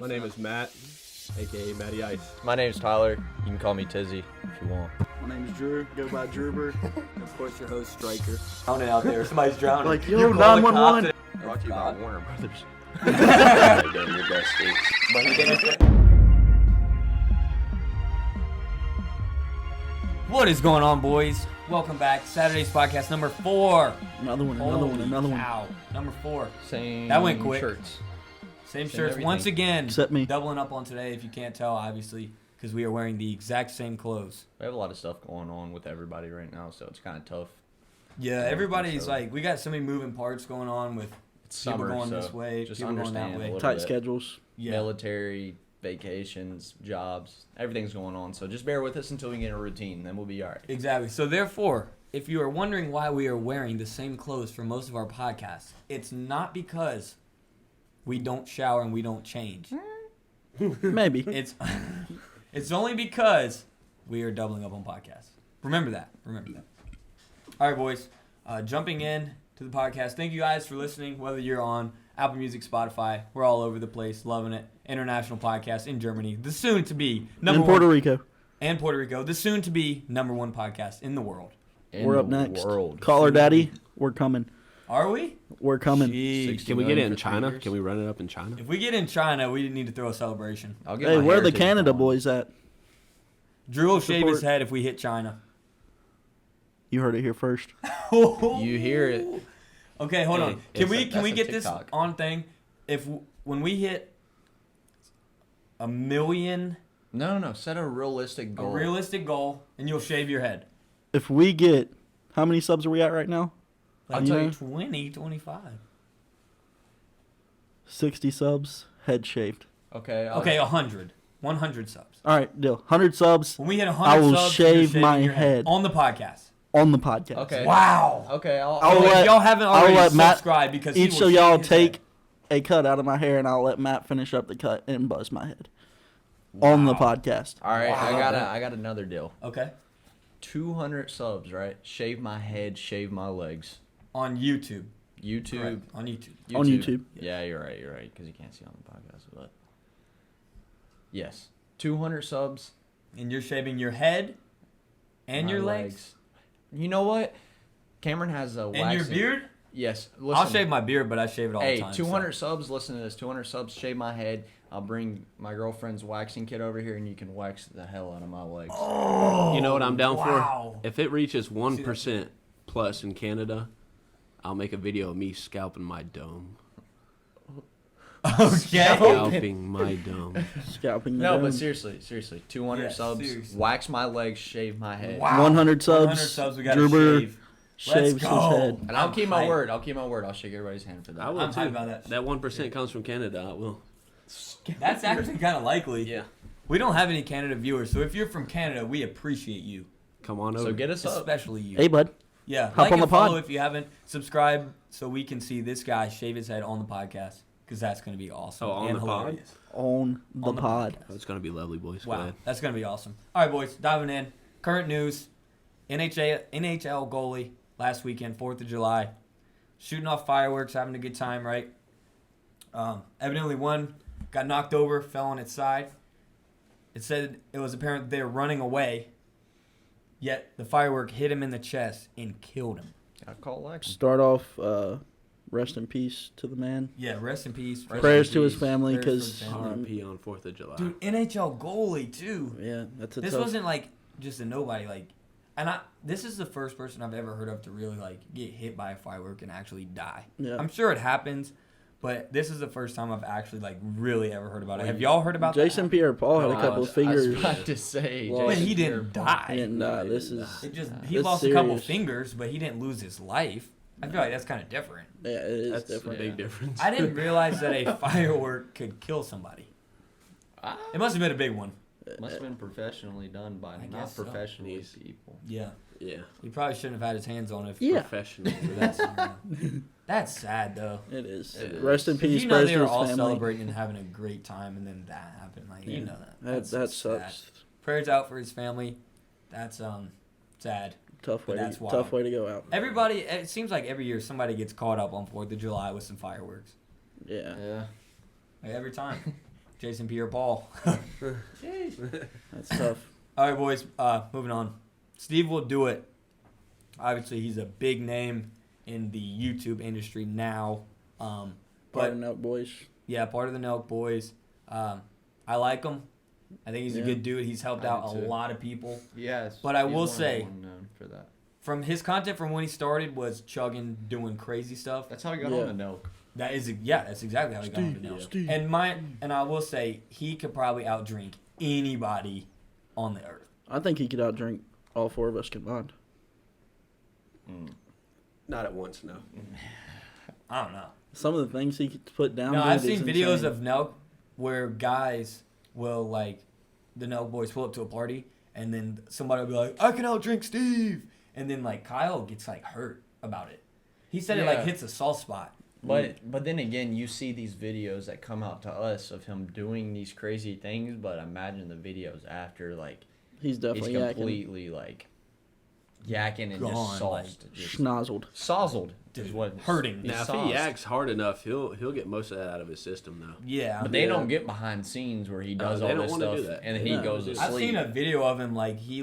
My name is Matt, aka Matty Ice. My name's Tyler. You can call me Tizzy if you want. My name's Drew. Go by Drewber. And of course, your host, Striker. Drowning out there. Somebody's drowning. Like, yo, 911. Brought to you by Warner Brothers. Your best states. What is going on, boys? Welcome back. Saturday's podcast number 4. Another one. Cow. Number 4. Same That went quick. shirts. Same shirts. everything. Once again, Except me. doubling up on today, if you can't tell, obviously, because we are wearing the exact same clothes. We have a lot of stuff going on with everybody right now, so it's kind of tough. Yeah, everybody's so. like, we got so many moving parts going on with It's people summer, going so this way, just people going that understand a way. little Tight bit. schedules. Yeah. Military, vacations, jobs, everything's going on. So just bear with us until we get a routine, then we'll be all right. Exactly. So therefore, if you are wondering why we are wearing the same clothes for most of our podcasts, it's not because we don't shower and we don't change. Maybe. It's only because we are doubling up on podcasts. Remember that. All right, boys. Jumping in to the podcast. Thank you guys for listening, whether you're on Apple Music, Spotify. We're all over the place, loving it. International podcast in Germany. The soon-to-be number In Puerto one. Rico. And Puerto Rico. The soon-to-be number one podcast in the world. In We're up the next. World. Call her daddy. We're coming. Are we? We're coming. Jeez. 60 Can we get it million in for 3 China? years. Can we run it up in China? If we get in China, we need to throw a celebration. I'll get Hey, my where are the heritage Canada on. boys at? Drew will shave his Support. head if we hit China. You heard it here first. You hear it. Okay, hold Hey, on. Can we that's a get this TikTok. on thing? When we hit 1 million, No. Set a realistic a goal. realistic goal, and you'll shave your head. If we get, how many subs are we at right now? Like I'll tell you. 20, 25. 60 subs, head shaved. Okay. Okay, 100. 100 subs. All right, deal. 100 subs When we hit 100 I will subs, you're shave shaving my your head. on the podcast. on the podcast. Okay. Wow. Okay. I'll Oh, let- if y'all haven't I'll already let Matt- subscribed because he Each will of shave y'all his take head. a cut out of my hair, and I'll let Matt finish up the cut and buzz my head on the podcast. All right. Wow. I got another deal. Okay. 200 subs, right? Shave my head, shave my legs. On YouTube. YouTube. Correct. On YouTube. On YouTube. Yeah, you're right, because you can't see on the podcast, but yes. 200 subs And you're shaving your head and my your legs. You know what? Cameron has a And waxing. your beard? Yes. Listen. I'll shave my beard, but I shave it all Hey, the time. 200 subs, listen to this. 200 subs, shave my head. I'll bring my girlfriend's waxing kit over here, and you can wax the hell out of my legs. Oh, You know what I'm down wow. for? If it reaches 1% plus in Canada, I'll make a video of me scalping my dome. Okay. Scalping my dome. Scalping the No, dome. but seriously. 200 Yes, subs, seriously. wax my legs, shave my head. Wow. 100 subs. 100 subs, we got to Drewber shave. shaves Let's his go. head. And I'll I'm keep my hyped. word. I'll shake everybody's hand for that. I will I'm too. hyped about that. That 1% comes from Canada. I will. That's actually kind of likely. Yeah. We don't have any Canada viewers, so if you're from Canada, we appreciate you. Come on over. So get us up. Especially you. Hey, bud. Yeah. hop like on and the pod. follow if you haven't. Subscribe so we can see this guy shave his head on the podcast, because that's going to be awesome Oh, on and the pod? hilarious. On the On the pod. podcast. Oh, it's going to be lovely, boys. Go Wow, ahead. that's going to be awesome. All right, boys, diving in. Current news. NHL goalie last weekend, 4th of July. Shooting off fireworks, having a good time, right? Evidently one got knocked over, fell on its side. It said it was apparent they were running away, yet the firework hit him in the chest and killed him. I call Lex. Start off, rest in peace to the man. Yeah, rest in peace. Rest Prayers in to his peace. family, Prayers for because his family. RIP on 4th of July. Dude, NHL goalie, too. yeah, that's a This tough. wasn't like just a nobody, like, this is the first person I've ever heard of to really like get hit by a firework and actually die. Yeah. I'm sure it happens, but this is the first time I've actually like really ever heard about it. Have y'all heard about Jason Pierre-Paul had a Oh, couple I was- of fingers. I was about to say. Well, But Jason he didn't Pierre-Paul. die. He didn't die. This is It just he That's lost a couple serious. fingers, but he didn't lose his life. I feel like that's kind of different. yeah, it is That's different. a big difference. I didn't realize that a firework could kill somebody. Ah, It must have been a big one. must have been professionally done by I not guess so. professionally He's- people. Yeah, Yeah. he probably shouldn't have had his hands on it. Yeah. Professional. That's sad though. It is. It is. Rest in 'Cause peace. you know prayers they to were his all family. celebrating and having a great time, and then that happened. Like you know that. That sad. sucks. Prayers out for his family. That's sad. Tough way. That's To, wild. tough way to go out. Everybody. It seems like every year somebody gets caught up on 4th of July with some fireworks. Yeah. Yeah. Like every time. Jason Pierre-Paul. That's tough. All right, boys. Moving on. Steve will do it. Obviously, he's a big name in the YouTube industry now. Part But of Nelk boys. yeah, part of the Nelk Boys. I like him. I think he's a Yeah. good dude. He's helped I out do a too. lot of people. Yes. But I he's will one of the say- one known for that. From his content from when he started was chugging, doing crazy stuff. That's how he got Yeah. on the Nelk. That's exactly how he got on the Nelk. Steve. And I will say he could probably outdrink anybody on the earth. I think he could outdrink all 4 of us combined. Not at once, no. I don't know. Some of the things he could put down. No, dude, I've is seen videos insane. of Nelk where guys will the Nelk boys pull up to a party and then somebody will be like, I can outdrink Steve, and then Kyle gets hurt about it. He said it Yeah. hits a soft spot. But then again, you see these videos that come out to us of him doing these crazy things, but imagine the videos after He's he's definitely yakking. completely yakking and Gone, just sauced. Just Schnozzled. sozzled is Dude, what hurting. he's Now, if sauced. he acts hard enough, he'll get most of that out of his system, though. Yeah. But they Yeah. don't get behind scenes where he does they all don't this wanna stuff do that. and then Yeah. he goes to sleep. I've seen a video of him he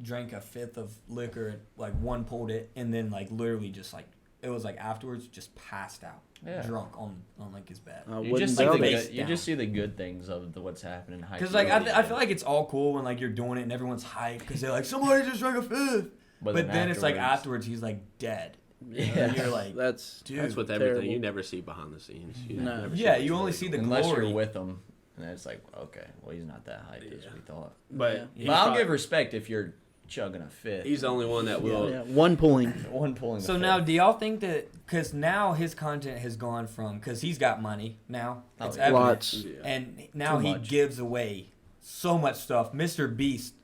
drank a fifth of liquor, one pulled it, and then literally just it was afterwards just passed out, Yeah. drunk on his bed. I You wouldn't just see doubt the it. face good, you down. just see the good things of what's happening. Because I feel like it's all cool when you're doing it and everyone's hyped because they're somebody just drank a fifth, but then it's afterwards he's dead. Yeah. And you're like, That's dude, That's with everything. terrible. You never see behind the scenes. You No. never see yeah, what's you only really see the going unless glory. you're with him, and then it's okay, well he's not that hyped as Yeah. we thought. on. But, Yeah. he's But I'll not- give respect if you're chugging a fifth. He's the only one that will. Yeah, one pulling. one pulling. So the now, fifth. do y'all think that because now his content has gone from because he's got money now, Oh, it's yeah. evident, Lots. Yeah. and now Too he much. gives away so much stuff. Mr. Beast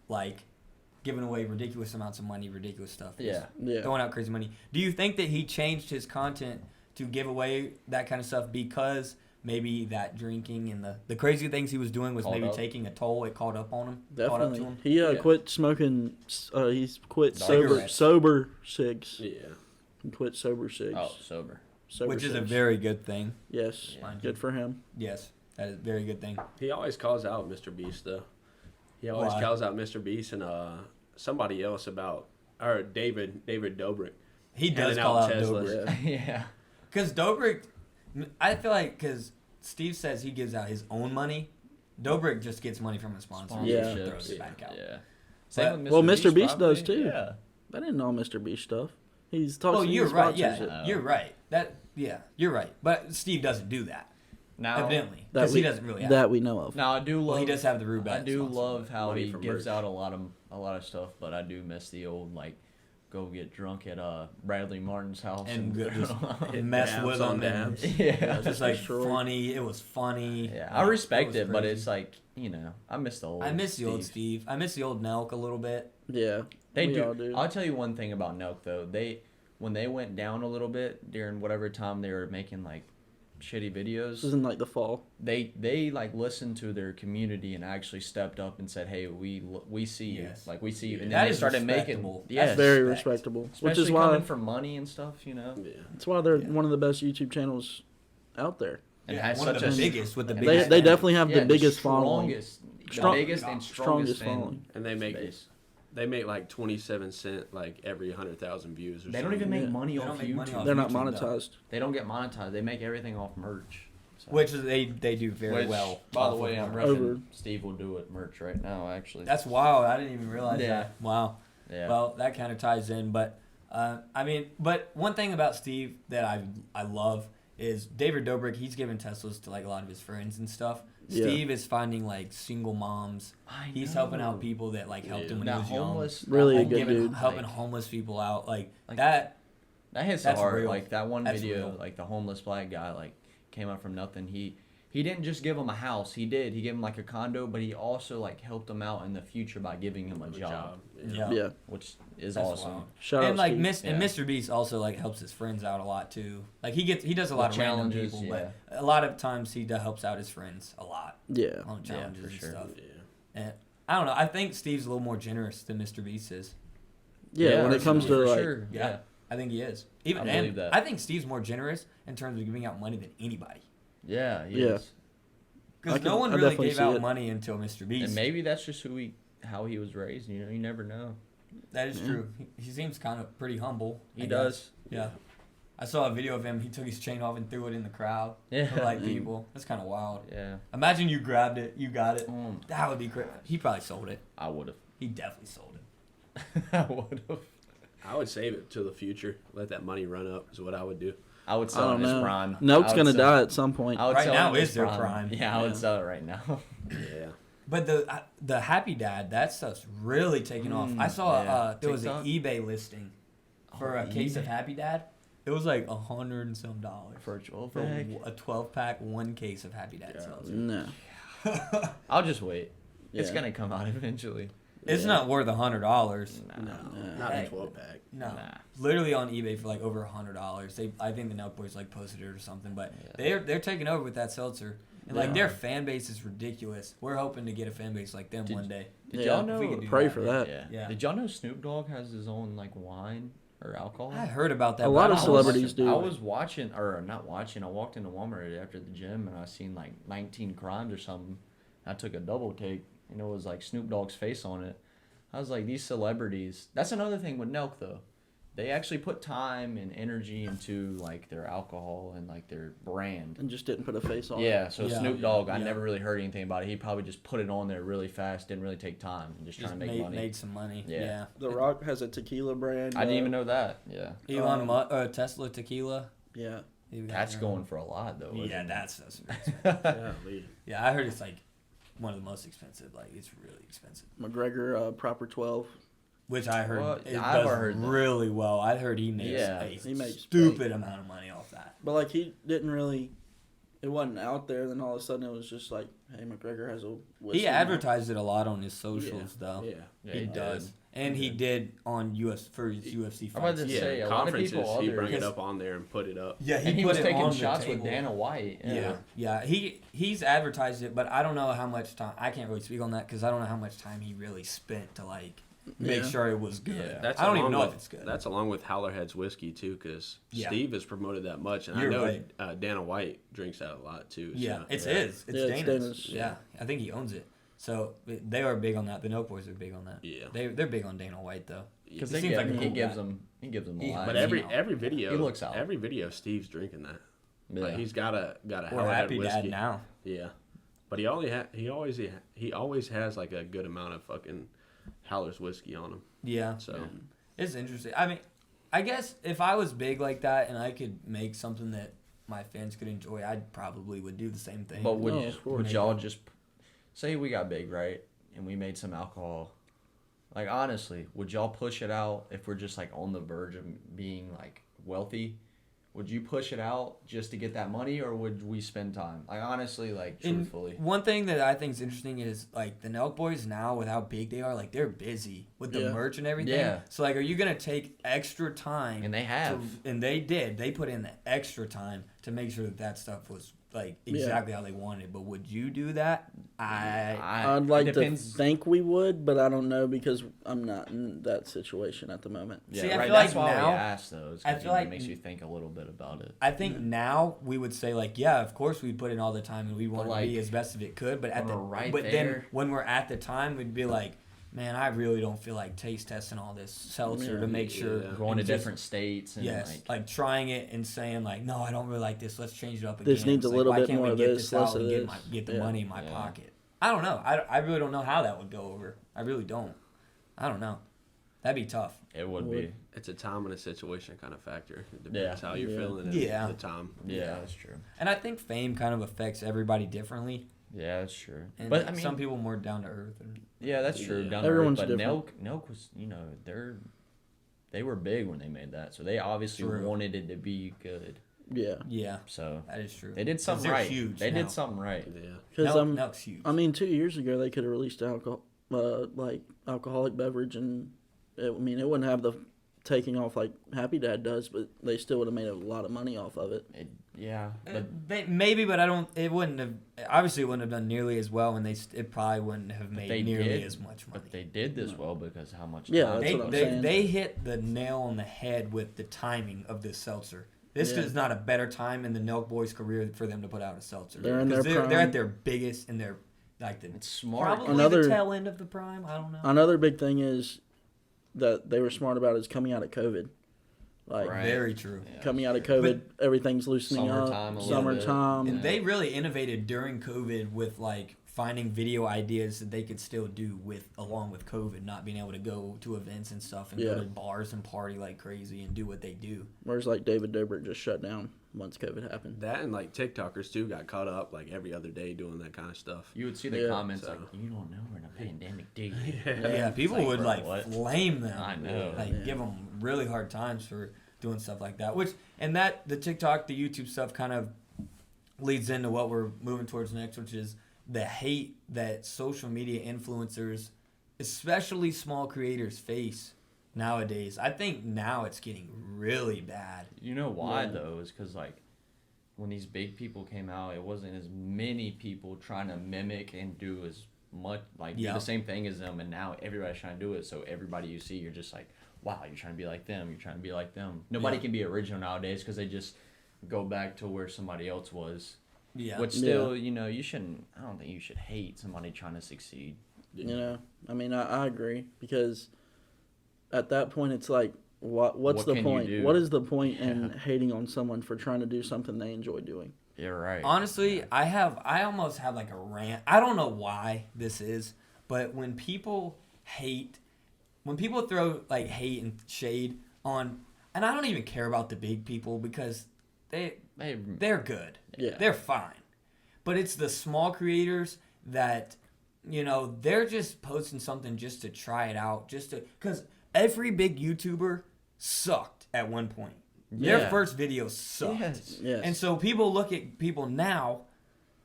giving away ridiculous amounts of money, ridiculous stuff. Yeah. Yeah. Throwing out crazy money. Do you think that he changed his content to give away that kind of stuff because maybe that drinking and the crazy things he was doing was Caught maybe up. taking a toll? It caught up on him. Caught up to Definitely. him. He Yeah. quit smoking. He's quit Cigarettes. sober cigs. Yeah. He quit sober cigs. Oh, sober. Sober Which is a cigs. very good thing. yes. Yeah. Good for him. Yes, that is a very good thing. He always calls out Mr. Beast, though. He always Why? calls out Mr. Beast and somebody else or David Dobrik. He does Handing call out Teslas. Dobrik. Yeah. Yeah. Because Dobrik, I feel because Steve says he gives out his own money, Dobrik just gets money from a sponsor. Yeah. And throws it back out. Yeah. But- with Well, Mr. Beast probably. does, too. Yeah. I didn't know Mr. Beast stuff. He's talking. Oh, you're right. Yeah, it. you're right. You're right. But Steve doesn't do that, Now, evidently, That because he we- doesn't really have. that we know of. now I do love. Well, he does have the Rubet I do sponsor, love how money he for gives merch. out a lot of stuff, but I do miss the old go get drunk at Bradley Martin's house and just Hit mess dabs with on him and dabs. yeah. just Destroyed. funny. It was funny. Yeah, I respect was it, but crazy. it's I miss the old. I miss the old Steve. I miss the old Nelk a little bit. Yeah. They we do. all do. I'll tell you one thing about Nelk though. When they went down a little bit during whatever time they were making shitty videos, This is in the fall. they listened to their community and actually stepped up and said, "Hey, we see you, Yes. we see you." And That then they is started making respectable. yes, That's Very respect. respectable. especially Which is why coming for money and stuff, Yeah. that's why they're Yeah. one of the best YouTube channels out there. and Yeah, has one such of the a biggest with the They- biggest. They fan. definitely have yeah, the biggest following. strongest, the Strong- biggest and strongest fan following. And they make base. 27 cent every 100,000 views. Or They don't even make Yeah. money They off don't make YouTube. money off They're not YouTube, though. monetized. They don't get monetized. They make everything off merch. So. Which is they do very Which, well. By the off way, of I'm merch. repping Over. Steve will do it merch right now. Actually, That's wild. I didn't even realize Yeah. that. Wow. yeah. Well, that kind of ties in, but but one thing about Steve that I love is David Dobrik. He's giving Teslas to a lot of his friends and stuff. Yeah. Steve is finding single moms. I He's know. helping out people that helped Yeah. him when That he was young. homeless. Really that a good homeless- dude. Helping like, homeless people out like- that. That hits That's hard. real. That one That's video, real. the homeless black guy, came up from nothing. He didn't just give him a house. He did. He gave him a condo, but he also helped him out in the future by giving him a job, Yeah. Yeah. which is That's awesome. wild. Shout And out Steve. Yeah. Mr. Beast also helps his friends out a lot too. He does a lot The of random challenges, people, yeah. but a lot of times he helps out his friends a lot Yeah. on Yeah, challenges for and sure. stuff. Yeah. And I don't know. I think Steve's a little more generous than Mr. Beast is. Yeah. When it comes to for sure. Yeah. Yeah, I think he is. I believe that. I think Steve's more generous in terms of giving out money than anybody. yeah, he Yeah. is. Because no can- one I really definitely gave see out it. money until Mr. Beast. And maybe that's just how he was raised. You know, you never know. That is true. He seems kind of pretty humble. He I does. guess. Yeah. I saw a video of him. He took his chain off and threw it in the crowd. Yeah. For like people. That's kind of wild. Yeah. Imagine you grabbed it, you got it. That would be crazy. He probably sold it. I would have. He definitely sold it. I would have. I would save it to the future. Let that money run up is what I would do. I would I sell it don't in his know. prime. Noak's I would gonna sell- die at some point. I would Right sell it now in his is their prime. Yeah, I would Yeah. sell it right now. Yeah. But the Happy Dad, that stuff's really taking off. I saw yeah. there was an TikTok? eBay listing for a case of Happy Dad. It was like $100 and some For a 12 for pack. a 12-pack, one case of Happy Dad seltzer. No. I'll just wait. It's Yeah. gonna come out eventually. It's Yeah. not worth $100. Nah. Not Hey. a 12 pack. No, Nah. literally on eBay for like over $100. I think the Nelk Boys like posted it or something, but they're taking over with that seltzer, and like They their are. fan base is ridiculous. We're hoping to get a fan base like them one day. Did Yeah. y'all If we know? could do Pray that, for yeah. that. Yeah. Did y'all know Snoop Dogg has his own like wine or alcohol? I heard about that. A but lot I of don't celebrities watch it. do. I was watching, or not watching. I walked into Walmart after the gym and I seen like 19 Crimes or something. I took a double take and it was like Snoop Dogg's face on it. I was like, these celebrities. That's another thing with Nelk though. They actually put time and energy into like their alcohol and like their brand. And just didn't put a face on it. Yeah, so Yeah. Snoop Dogg, I Yeah. never really heard anything about it. He probably just put it on there really fast, didn't really take time, and just Just trying to make money. made some money. Yeah. Yeah. The Rock has a tequila brand. I didn't even know that. Yeah, Tesla tequila. Yeah. that's going for a lot though. Yeah, isn't it? that's Golly. yeah. I heard it's like one of the most expensive. Like it's really expensive. McGregor, Proper 12. Which I heard What? it Yeah, I've does heard that. really well. I heard he makes Yeah. a He makes stupid amount of money off that. But like he didn't really, it wasn't out there. Then all of a sudden it was just like, hey, McGregor has a. whiskey He now. advertised it a lot on his socials, though. Yeah. Yeah, he he does, did. and he did on for his UFC I'm about fights. to Yeah, say, a lot of conferences, people he other- bring it because- up on there and put it up. Yeah, And he put was it taking on the shots with table. Dana White. Yeah. He's advertised it, but I don't know how much time. I can't really speak on that because I don't know how much time he really spent to like make Yeah. sure it was good. Yeah. That's I don't even along know with- if it's good. That's along with Howlerhead's whiskey too, because Yeah. Steve has promoted that much, and You're I know right. Dana White drinks that a lot too. Yeah, so. it's Yeah. his. It's Yeah, it's Dana's. Dana's. Yeah, I think he owns it. So they are big on that. The Note Boys are big on that. Yeah. They're big on Dana White though. because He he, seems like a he cool gives guy. them a He- lot. But You every know. every video, He looks out. Every video, Steve's drinking that. Yeah. Like he's got a Or Howlerhead Happy whiskey. Dad now. Yeah, but he always has like a good amount of fucking Howler's whiskey on him. Yeah, So it's interesting. I mean, I guess if I was big like that and I could make something that my fans could enjoy, I probably would do the same thing. But would Oh, of course. would y'all just say we got big, right? And we made some alcohol. Like honestly, would y'all push it out if we're just like on the verge of being like wealthy? Would you push it out just to get that money, or would we spend time? Like honestly, like And truthfully. one thing that I think is interesting is like the Nelk Boys now with how big they are, like they're busy with the Yeah. merch and everything. Yeah. So like, are you gonna take extra time? And they have. And they did. They put in the extra time to make sure that stuff was like exactly how they wanted. But would you do that? I'd like it to depends. think we would, but I don't know because I'm not in that situation at the moment. Yeah, See, I right. feel That's like why now- we asked those. I Because feel like- it makes you think a little bit about it. I think now we would say like, yeah, of course we put in all the time and we want like, to be as best as it could. But when we're right then there- when we're at the time, we'd be like, man, I really don't feel like taste testing all this seltzer to make sure. Yeah. Going to and just- different states and Yes, like like trying it and saying like, no, I don't really like this. Let's change it up again. This needs It's a like, little why bit can't more we of get this, out less and of get, this. get the Yeah. money in my Yeah. pocket? I don't know. I really don't know how that would go over. I really don't. I don't know. That'd be tough. it would be. it's a time and a situation kind of factor. It depends Yeah. how you're Yeah. feeling at Yeah. the time. Yeah, that's true. And I think fame kind of affects everybody differently. Yeah, that's true. And But I mean, some people more down to earth. And, yeah, that's true. Yeah. Down to Everyone's earth, but different. Nelk was, they were big when they made that, so they obviously True. wanted it to be good. Yeah, yeah, So that is true. they did 'Cause something they're right. Huge They now. did something right. Yeah. because Nelk's huge. I mean, 2 years ago they could have released like alcoholic beverage, and it wouldn't have the taking off like Happy Dad does, but they still would have made a lot of money off of it. Yeah, but Maybe, but I don't. It wouldn't have. Obviously, it wouldn't have done nearly as well, and it probably wouldn't have made they nearly did, as much money. but they did this well because how much? Yeah, time that's They, what I'm they, saying. they hit the nail on the head with the timing of this seltzer. This Yeah. is not a better time in the Nelk Boys' career for them to put out a seltzer. They're in their 'Cause they're prime. at their biggest and they're like the It's smart. probably Another- the tail end of the prime. I don't know. Another big thing is that they were smart about is coming out of COVID. Like Right. Very true. Yeah. coming out of COVID, everything's loosening Summertime a up. little Summertime. And they really innovated during COVID with like finding video ideas that they could still do with along with COVID, not being able to go to events and stuff and Yeah. go to bars and party like crazy and do what they do. Whereas like David Dobrik just shut down once COVID happened. That and like TikTokers too got caught up like every other day doing that kind of stuff. You would see the Yeah. comments So- like, "You don't know we're in a pandemic, do you?" Yeah, people like, would bro, like what? flame them. I know. Like Yeah. give them really hard times for doing stuff like that. Which and that the TikTok, the YouTube stuff kind of leads into what we're moving towards next, which is the hate that social media influencers, especially small creators, face nowadays. I think now it's getting really bad. You know why Yeah. though? Is because like when these big people came out, it wasn't as many people trying to mimic and do as much like Yeah. do the same thing as them, and now everybody's trying to do it. So everybody you see, you're just like, wow, you're trying to be like them. You're trying to be like them. Nobody Yeah. can be original nowadays because they just go back to where somebody else was. Yeah. Which still, you know, you shouldn't. I don't think you should hate somebody trying to succeed. You know, I mean, I agree because at that point it's like, what's What the can you point? do? What is the point in hating on someone for trying to do something they enjoy doing? You're right. Honestly, I almost have like a rant. I don't know why this is, but when people throw like hate and shade on, and I don't even care about the big people because they're good. Yeah. They're fine. But it's the small creators that, you know, they're just posting something just to try it out, because every big YouTuber sucked at one point. Their Yeah. first video sucked. Yes. Yes. And so people look at people now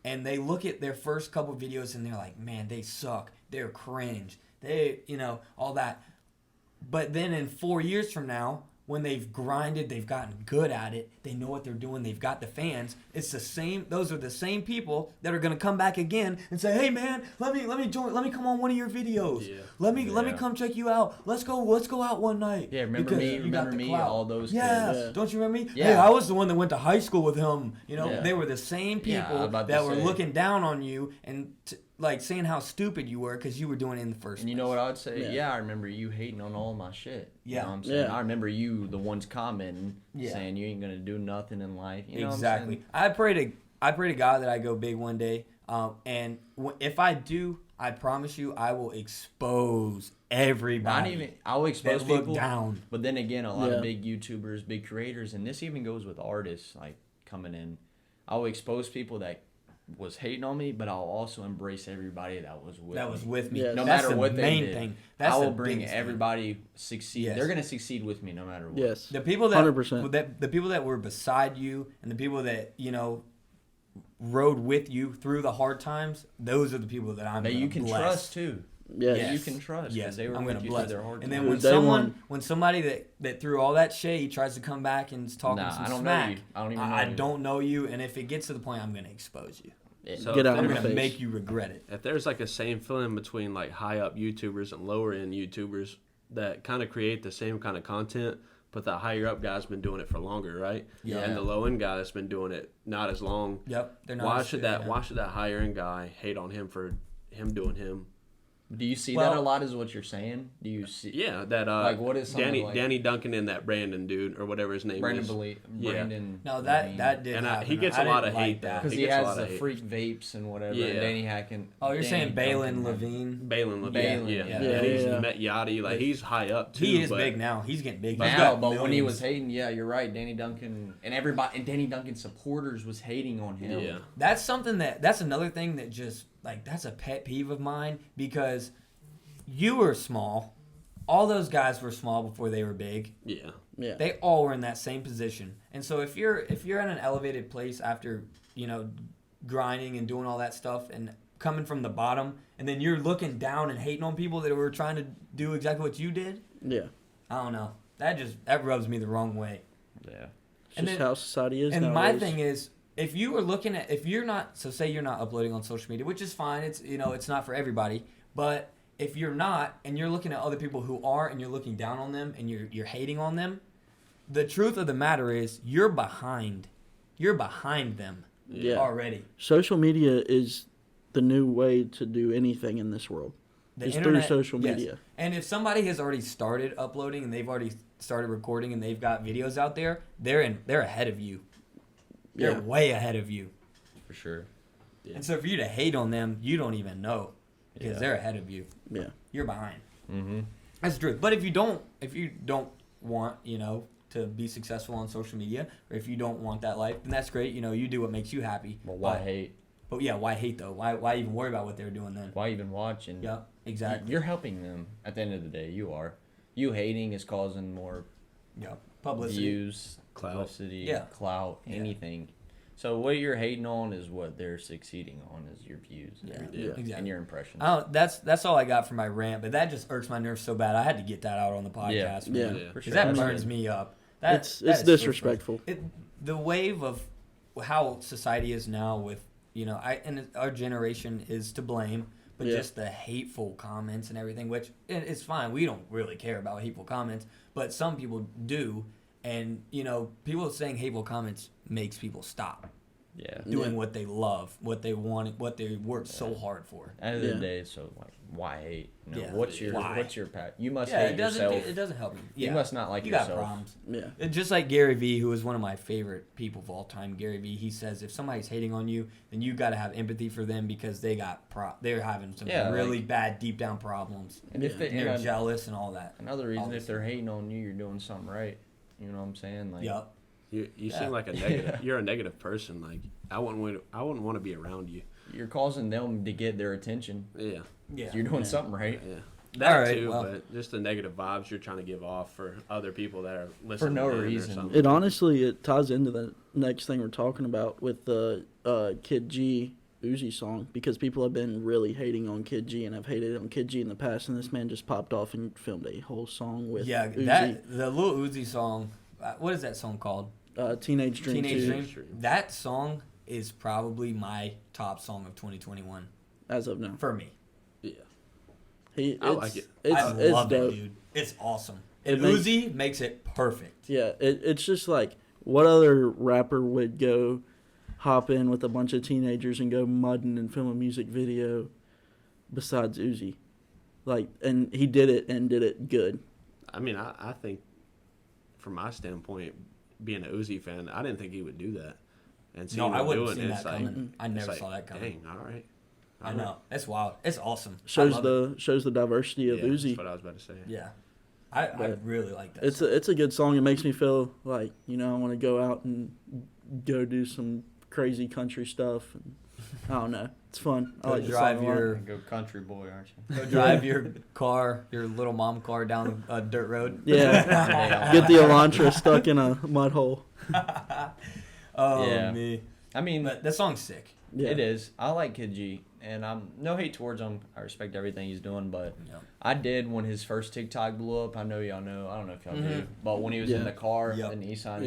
and they look at their first couple videos and they're like, man, they suck. They're cringe. They, you know, all that. But then in 4 years from now, when they've grinded, they've gotten good at it, they know what they're doing, they've got the fans, it's the same, those are the same people that are going to come back again and say, hey man, let me come on one of your videos. Yeah. Let me Yeah. come check you out. Let's go out one night. Yeah, remember Because me, you got remember the me, clout. all those Yeah. kids. Yeah. Don't you remember me? Yeah. Hey, I was the one that went to high school with him. You know, Yeah. they were the same Yeah, I was people about to that were say. looking down on you and like saying how stupid you were because you were doing it in the first And you place. know what I would say? Yeah. Yeah, I remember you hating on all my shit. You Yeah. know what I'm saying? Yeah. I remember you, the ones commenting, Yeah. saying you ain't gonna do nothing in life. You know Exactly. What I'm saying? I pray to God that I go big one day. And if I do, I promise you, I will expose everybody. Not even. I will expose that look people. down. But then again, a lot Yeah. of big YouTubers, big creators, and this even goes with artists like coming in. I will expose people that was hating on me, but I'll also embrace everybody that was with That me. was with me. Yeah. No That's matter the what they main did. thing. That's I will the bring biggest thing. everybody succeed. Yes. They're gonna succeed with me no matter what. Yes. The people 100%. the people that were beside you and the people that, you know, rode with you through the hard times, those are the people that I'm That gonna you can bless. trust too. Yes. Yes. You can trust because Yes, they were I'm with gonna you bless. through their hard And times. then when Day one. when somebody that threw all that shade tries to come back and is talking Nah, some I don't know smack, you. I don't even know I you. don't know you, and if it gets to the point, I'm gonna expose you. So Get if out I'm of there- my gonna face. make you regret it. If there's like a same feeling between like high up YouTubers and lower end YouTubers that kind of create the same kind of content, but the higher up guy's been doing it for longer, right? Yeah. And the low end guy that's been doing it not as long. Yep, they're not. Why as should good, that yeah. why should that higher end guy hate on him for him doing him? Do you see Well- that a lot? Is what you're saying? Do you see? Yeah, that Like, what is someone Danny like- Danny Duncan and that Brandon dude or whatever his name Brandon is. Brandon. Yeah. No, that did And happen. he gets I a lot didn't of hate, like though. Because He he gets a has lot the of hate. freak vapes and whatever. Yeah. And Danny Hacken. Oh, you're saying Balin Duncan, Levine? Balin Levine, Balin, yeah. yeah. And he's Yeah. met Yachty, like he's high up too. He is but big now. He's getting big. He's Now, got but when he millions. was hating, yeah, you're right. Danny Duncan and everybody, and Danny Duncan's supporters was hating on him. Yeah. That's something that's another thing that just like that's a pet peeve of mine because you were small. All those guys were small before they were big. Yeah. Yeah. They all were in that same position. And so if you're in an elevated place after, you know, grinding and doing all that stuff and coming from the bottom and then you're looking down and hating on people that were trying to do exactly what you did, Yeah. I don't know. That rubs me the wrong way. Yeah. It's And just then- how society is And nowadays. my thing is, if you were looking at, if you're not, so say you're not uploading on social media, which is fine. It's, you know, it's not for everybody. But if you're not, and you're looking at other people who are, and you're looking down on them, and you're hating on them, the truth of the matter is you're behind. You're behind them Yeah. already. Social media is the new way to do anything in this world. The It's internet, through social yes. media. And if somebody has already started uploading and they've already started recording and they've got videos out there, they're ahead of you. They're Yeah. way ahead of you. For sure. Yeah. And so for you to hate on them, you don't even know because Yeah. they're ahead of you. Yeah. You're behind. Mm-hmm. That's the truth. But if you don't want, to be successful on social media, or if you don't want that life, then that's great. You do what makes you happy. But why hate? But yeah, why hate though? Why even worry about what they're doing then? Why even watch? And Yeah, exactly. You're helping them at the end of the day. You are. You hating is causing more Yeah, publicity. views, Clout. publicity, Yeah. clout, Yeah. anything. So what you're hating on is what they're succeeding on is your views and Yeah, everything, Yeah. exactly. and your impressions. That's all I got for my rant, but that just irks my nerves so bad. I had to get that out on the podcast. Yeah. man. Yeah. For Because sure. that I mean, burns me up. That It's is so disrespectful. the wave of how society is now with and our generation is to blame, but Yeah. just the hateful comments and everything, which it's fine. We don't really care about hateful comments, but some people do, and people saying hateful comments makes people stop Yeah. doing what they love, what they want, what they worked so hard for. At the end of Yeah. the day, so like, why hate? Yeah. What's your Why? path? You must Yeah, hate it doesn't yourself. it doesn't help you. Yeah. You must not like you yourself. got problems. Yeah. Just like Gary Vee, who is one of my favorite people of all time, Gary Vee, he says if somebody's hating on you, then you got to have empathy for them because they got they're having some Yeah, really like- bad deep down problems. And if Yeah. they, And they're and jealous and all that. another reason, if Obviously. they're hating on you, you're doing something right. You know what I'm saying? Like, Yep. You Yeah. seem like a negative. You're a negative person. Like I wouldn't want to be around you. you're causing them to get their attention. Yeah. Yeah. You're doing Yeah. something right. Yeah. That All right, too, well. but just the negative vibes you're trying to give off for other people that are listening no in or reason. something. It honestly it ties into the next thing we're talking about with the Kid G Uzi song because people have been really hating on Kid G and have hated on Kid G in the past, and this man just popped off and filmed a whole song with Yeah, Uzi. the Lil Uzi song, what is that song called? Teenage Dream Teenage 2 Dream. That song is probably my top song of 2021 as of now. for me. Yeah. I like it. It's, I it's love dope. it, dude. It's awesome. It And makes- Uzi makes it perfect. Yeah, it's just like what other rapper would go hop in with a bunch of teenagers and go mudding and film a music video besides Uzi? Like, and he did it and did it good. I mean, I think from my standpoint, being an Uzi fan, I didn't think he would do that. And No, seeing I him wouldn't doing have seen it, it's that like, coming. I it's never like, saw that coming. Dang, all right. I know. It's wild. It's awesome. I Shows love the diversity of Yeah, Uzi. that's what I was about to say. it. Yeah. I But really like that. It's a good song. It makes me feel like I want to go out and go do some crazy country stuff. And, I don't know. It's fun. I Go like the drive song a lot. your Go country boy, aren't you? Go drive your car, your little mom car down a dirt road. Yeah. Get the Elantra stuck in a mud hole. Oh Yeah. me. I mean, But that song's sick. Yeah. it is. I like Kid G, and I'm no hate towards him. I respect everything he's doing, but Yeah. I did when his first TikTok blew up. I know y'all know. I don't know if y'all do, but when he was Yeah. in the car Yep. in Nissan,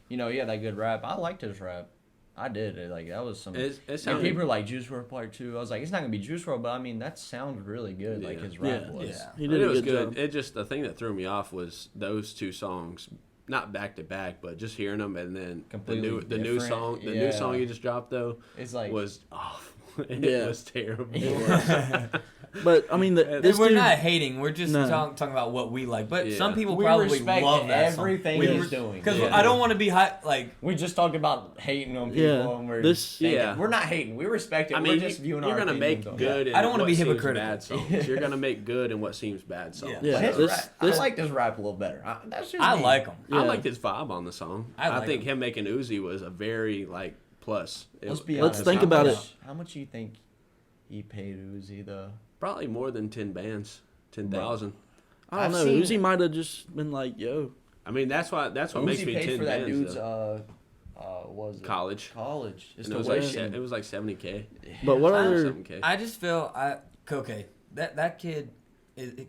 Yeah. he had that good rap. I liked his rap. I did it. Like that was some. It And sounded, people are like Juice WRLD Part 2. I was like, it's not gonna be Juice WRLD, but I mean that sounds really good. Like Yeah. his rap Yeah. was. Yeah. He it did a was good good. job. It just the thing that threw me off was those two songs, not back to back, but just hearing them and then Completely the new different. song, the Yeah. new song he just dropped though It's like was off. It Yeah. was terrible. But I mean, this we're dude, not hating. We're just No. talking about what we like. But Yeah. some people we probably respect love that everything song. he's doing. Because Yeah. I don't want to be like We just talked about hating on people, Yeah. and we're This- thinking- Yeah. we're not hating. We respect it. I mean, we're just viewing you're our gonna opinions make on good. it. In I don't wanna what be seems hypocritical. Bad songs. You're gonna make good in what seems bad songs. Yeah. But his this- rap, this- I like this rap a little better. That's just I me. like them. Yeah. I liked his vibe on the song. I I, like think him. him making Uzi was a very plus. Let's be Let's honest. think how about much- it. How much you think he paid Uzi though? Probably more than 10 bands, 10,000. I don't I've know. seen Uzi it. might have just been like, "Yo, I mean, that's what makes Uzi me paid 10 for that bands. dude's though. was it College. College. It's And the it was way like it was like 70K. But what other? 7K. I just feel okay. That kid,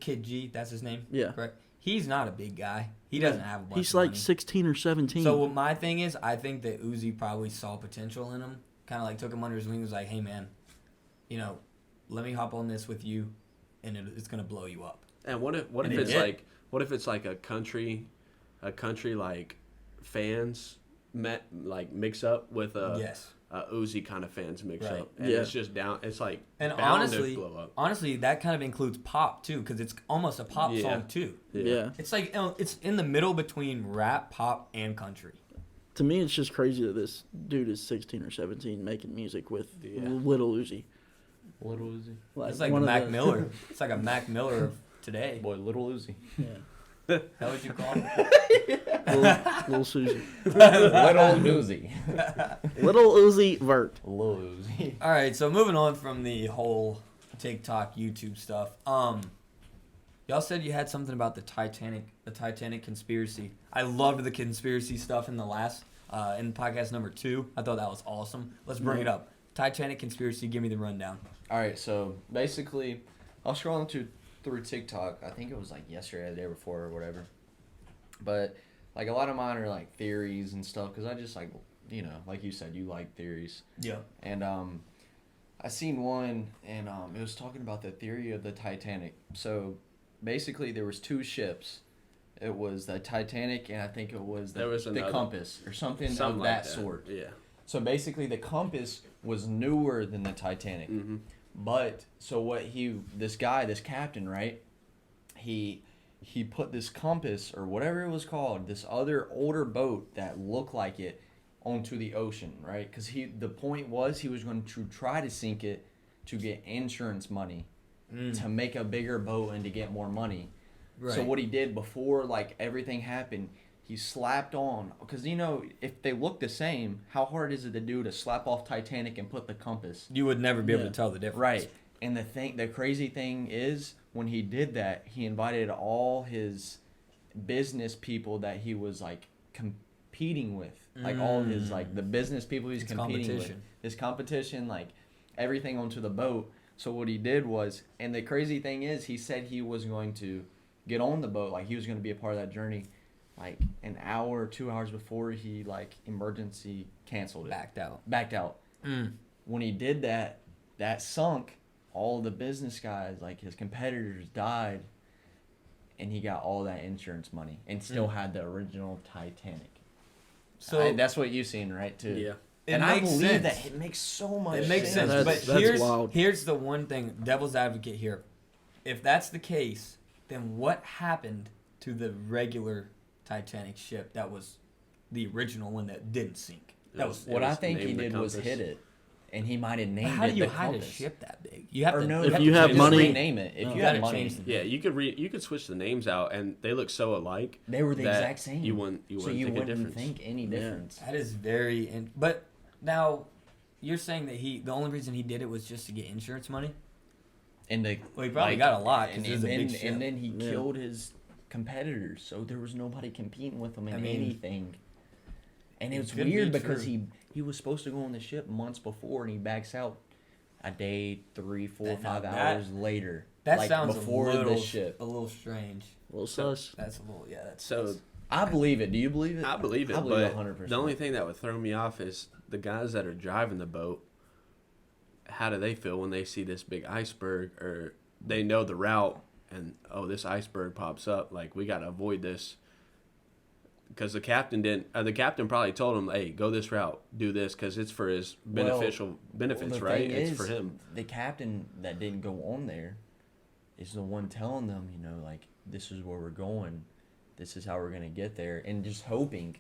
Kid G. That's his name. Yeah. Correct. He's not a big guy. He doesn't have a bunch. He's of like money. 16 or 17." So what my thing is, I think that Uzi probably saw potential in him. Kind of like took him under his wing. Was like, hey man, let me hop on this with you, and it's gonna blow you up. And what if And it's it did. like what if it's like a country a country like fans mix up with a Yes. Uzi kind of fans mix Right. up, and Yeah. it's just down. It's like And bound to blow up. honestly, that kind of includes pop too, because it's almost a pop Yeah. song too. Yeah. It's like it's in the middle between rap, pop, and country. To me, it's just crazy that this dude is 16 or 17 making music with Yeah. Little Uzi. Little Uzi. It's like one of Mac the- Miller. It's like a Mac Miller of today. Boy, Little Uzi. Yeah. How would you call him? Little Susie. Little Uzi. Little Uzi Vert. Little Uzi. All right, so moving on from the whole TikTok, YouTube stuff. Y'all said you had something about the Titanic conspiracy. I loved the conspiracy stuff in the last in podcast number 2. I thought that was awesome. Let's bring it up. Titanic conspiracy. Give me the rundown. All right, so basically, I was scrolling through TikTok. I think it was like yesterday, or the day before, or whatever. But like a lot of mine are like theories and stuff, because I just like, you know, like you said, you like theories. Yeah. And I seen one, and it was talking about the theory of the Titanic. So basically, there was 2 ships. It was the Titanic, and I think it was There was the another. Compass or something Something of like that sort. Yeah. So basically, the Compass was newer than the Titanic. Mm-hmm. But so what this captain, right? He put this Compass or whatever it was called, this other older boat that looked like it, onto the ocean, right? Because the point was he was going to try to sink it to get insurance money, to make a bigger boat and to get more money. Right. So what he did before like everything happened, he slapped on, because you know if they look the same, how hard is it to do to slap off Titanic and put the Compass? You would never be able Yeah. to tell the difference. Right. And the crazy thing is, when he did that, he invited all his business people that he was like competing with, like all his like the business people he's It's competing competition. with, his competition, like everything onto the boat. So what he did was, and the crazy thing is, he said he was going to get on the boat, like he was going to be a part of that journey, like an hour or 2 hours before he like emergency canceled it, backed out. When he did that, that sunk. All the business guys, like his competitors, died, and he got all that insurance money and still had the original Titanic. So That's what you've seen, right? Too. Yeah. And it I makes believe sense. that it makes so much. It makes sense. That's- But that's wild. here's the one thing, devil's advocate here. If that's the case, then what happened to the regular Titanic ship that was the original one that didn't sink? That was. What It I was think he named the did was Compass. hit it, and he might have But named how do it you the hide Compass. a ship that big? You have Or to. no, If no, you have just money- rename it. If You you gotta have money, change the Yeah, you could switch the names out, and they look so alike. they were the that exact same. You wouldn't so think you a wouldn't difference. think any difference. That is very. But now, you're saying that the only reason he did it was just to get insurance money. And the Well, he probably got a lot, 'cause and, it was a then, big ship. and then he Yeah. killed his competitors, so there was nobody competing with him in I mean, anything. And it it was could weird be because true. he was supposed to go on the ship months before, and he backs out a day, 3, 4, That- now 5 that- hours later. That like sounds before a little the ship. a little strange. A little sus. That's a little That's So I believe it. Do you believe it? I believe it, I believe but 100%. the only thing that would throw me off is the guys that are driving the boat. How do they feel when they see this big iceberg, or they know the route, and this iceberg pops up? Like, we got to avoid this, because the captain didn't. The captain probably told him, "Hey, go this route, do this, because it's for his benefits, Well, right? thing It's is, for him." The captain that didn't go on there is the one telling them, you know, like, this is where we're going, this is how we're gonna get there, and just hoping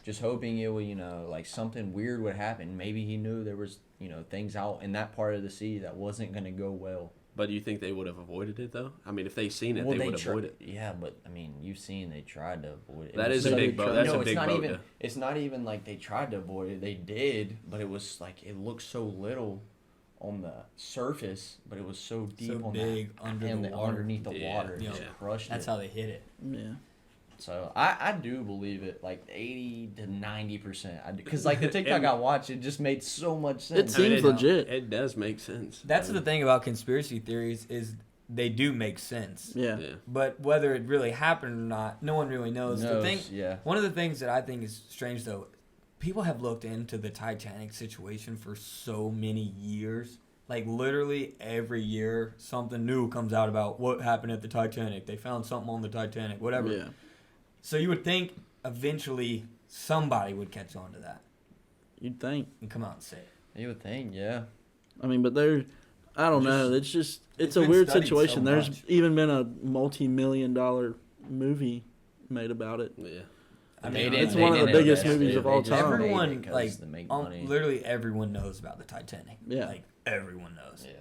it would, you know, like something weird would happen. Maybe he knew there was, you know, things out in that part of the sea that wasn't gonna go well. But do you think they would have avoided it though? I mean, if they seen it, Well, they would try- avoid it. Yeah, but I mean, you've seen they tried to avoid it. That was is a so- big boat. That's no, a it's big not boat. even. It's not even like they tried to avoid it. They did, but it was like it looked so little on the surface, but it was so deep So on big under and the water. underneath the Yeah, water. It yeah. just crushed That's it. how they hit it. Yeah. So I do believe it, like 80 to 90%. Because like the TikTok And- I watched, it just made so much sense. It seems legit. It does make sense. That's the thing about conspiracy theories is they do make sense. Yeah. Yeah. But whether it really happened or not, no one really knows. The thing, yeah. one of the things that I think is strange though, people have looked into the Titanic situation for so many years. Like literally every year, something new comes out about what happened at the Titanic. They found something on the Titanic, whatever. Yeah. So you would think eventually somebody would catch on to that You'd think. and come out and say it. You would think, yeah. I mean, but I don't know. It's just it's a been weird studied situation. so There's much. even been a multi-million-dollar movie made about it. Yeah. I They mean, didn't- it's they one of the didn't biggest invest movies it. of all They just time. made it everyone, 'cause like, to make money. literally everyone knows about the Titanic. Yeah. Like, everyone knows. Yeah.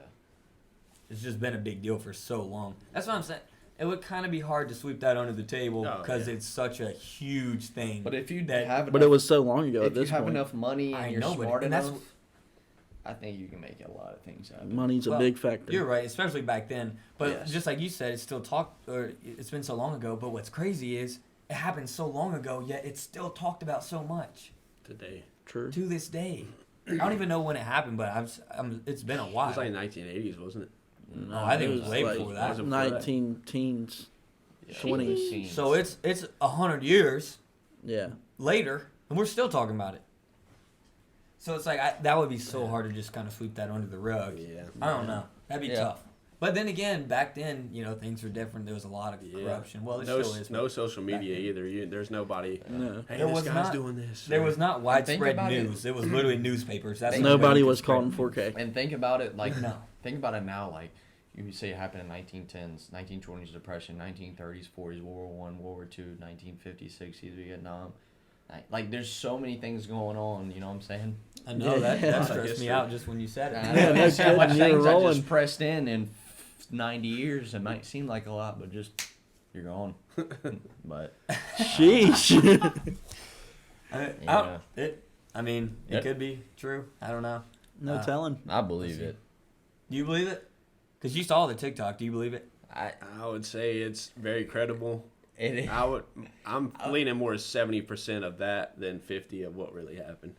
It's just been a big deal for so long. That's what I'm saying. It would kind of be hard to sweep that under the table Oh, because yeah. it's such a huge thing. But if you that, have But it was so long ago at if you this have point. enough money and I you're know, but- smart and that's- enough, I think you can make a lot of things happen. Money's a Well, big factor. You're right, especially back then. But Yes. just like you said, it's still it's been so long ago. But what's crazy is it happened so long ago, yet it's still talked about so much Today. True. to this day. I don't even know when it happened, but it's been a while. It was like 1980s, wasn't it? No, I think it was way like before that. Was it before that? 19 teens. Yeah. 20s. So it's 100 years Yeah. later, and we're still talking about it. So it's like that would be so hard to just kind of sweep that under the rug. Yeah. I don't know. That'd be Yeah. tough. But then again, back then, things were different. There was a lot of Yeah. corruption. Well, there No, still is. no but social media either. There's nobody. No. Hey, There this was guy's not- doing this. There or- was not widespread about it. news. It was literally newspapers. That's Think what Nobody really was could caught in spread 4K. And think about it, like No. think about it now, like you say it happened in 1910s, 1920s depression, 1930s, 40s, World War One, World War Two, 1950s, 60s, Vietnam. Like there's so many things going on. You know what I'm saying? I know Yeah. that stressed me History. out just when you said it. Yeah, no so much kidding, you were things I rolling. just pressed in 90 years. It might seem like a lot, but just you're gone. But Sheesh. yeah, It Yep. could be true. I don't know. No telling. I believe it. Do you believe it? Because you saw the TikTok. Do you believe it? I would say it's very credible. it, I'm leaning more 70% of that than 50 of what really happened.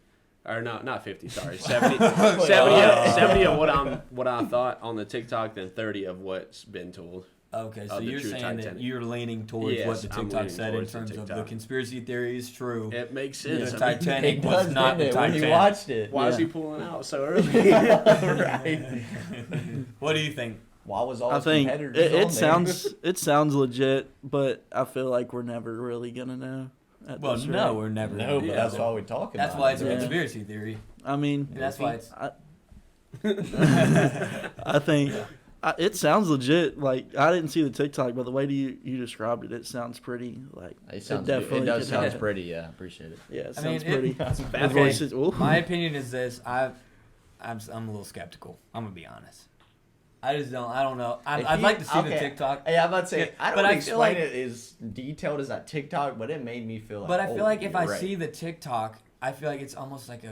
Or not 50, sorry. 70, 70 of what I thought on the TikTok than 30 of what's been told. Okay, so Of the you're true saying that Titanic. you're leaning towards Yes, what the I'm TikTok leaning said in towards the terms of the TikTok. conspiracy theory is true. It makes The sense. I mean, Titanic it was does, not the didn't it, when Titanic. you watched it. why is Yeah. he pulling out so early? Right. What do you think? Why was all I his think competitors it on there? sounds legit, but I feel like we're never really gonna know. At Well, this no, rate. we're never. No, gonna but do that's that. why we talk about. That's why it's a Yeah. conspiracy theory. I mean, And that's why it's. I think it sounds legit. Like I didn't see the TikTok, but the way you described it, it sounds pretty like It sounds. definitely It does could sound happen. pretty. Yeah, I appreciate it. Yeah, it I mean, sounds pretty. The Okay. voices. Ooh. My opinion is this: I'm a little skeptical. I'm gonna be honest. I just don't. I don't know. I'd like to see the TikTok. Hey, I'm about to say Yeah, I don't but I feel explain like- it as detailed as that TikTok, but it made me feel like. But I feel oh, like if you're I right. see the TikTok, I feel like it's almost like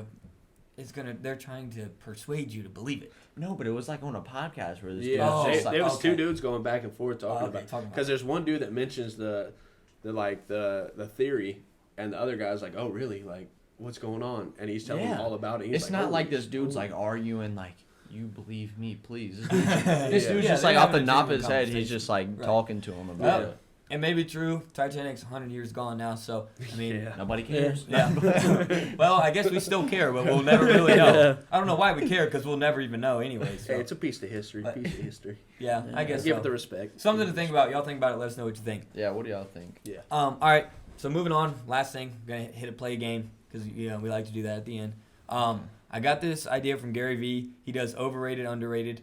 they're trying to persuade you to believe it. No, but it was like on a podcast where this Yeah, Oh, dude was they, just like, there was okay. two dudes going back and forth talking Oh, okay, about talking about because there's one dude that mentions the theory, and the other guy's like, oh really, like what's going on, and he's telling Yeah. them all about it. He's it's not "Holy like this dude's sh- like arguing like you believe me, please. This dude's Yeah, just they're like off having the a top of genuine his head. He's conversation. just like Right. talking to him about Well, it. it may be true. Titanic's 100 years gone now, so I mean, Yeah. Nobody cares. yeah. Well, I guess we still care, but we'll never really know. I don't know why we care because we'll never even know anyway. So. Hey, it's a piece of history. But- Piece of history. Yeah, I guess Give so. it the respect. Something to think about. Y'all think about it. Let us know what you think. Yeah. What do y'all think? All right. So moving on. Last thing, gonna hit a play game because we like to do that at the end. I got this idea from Gary Vee. He does overrated, underrated.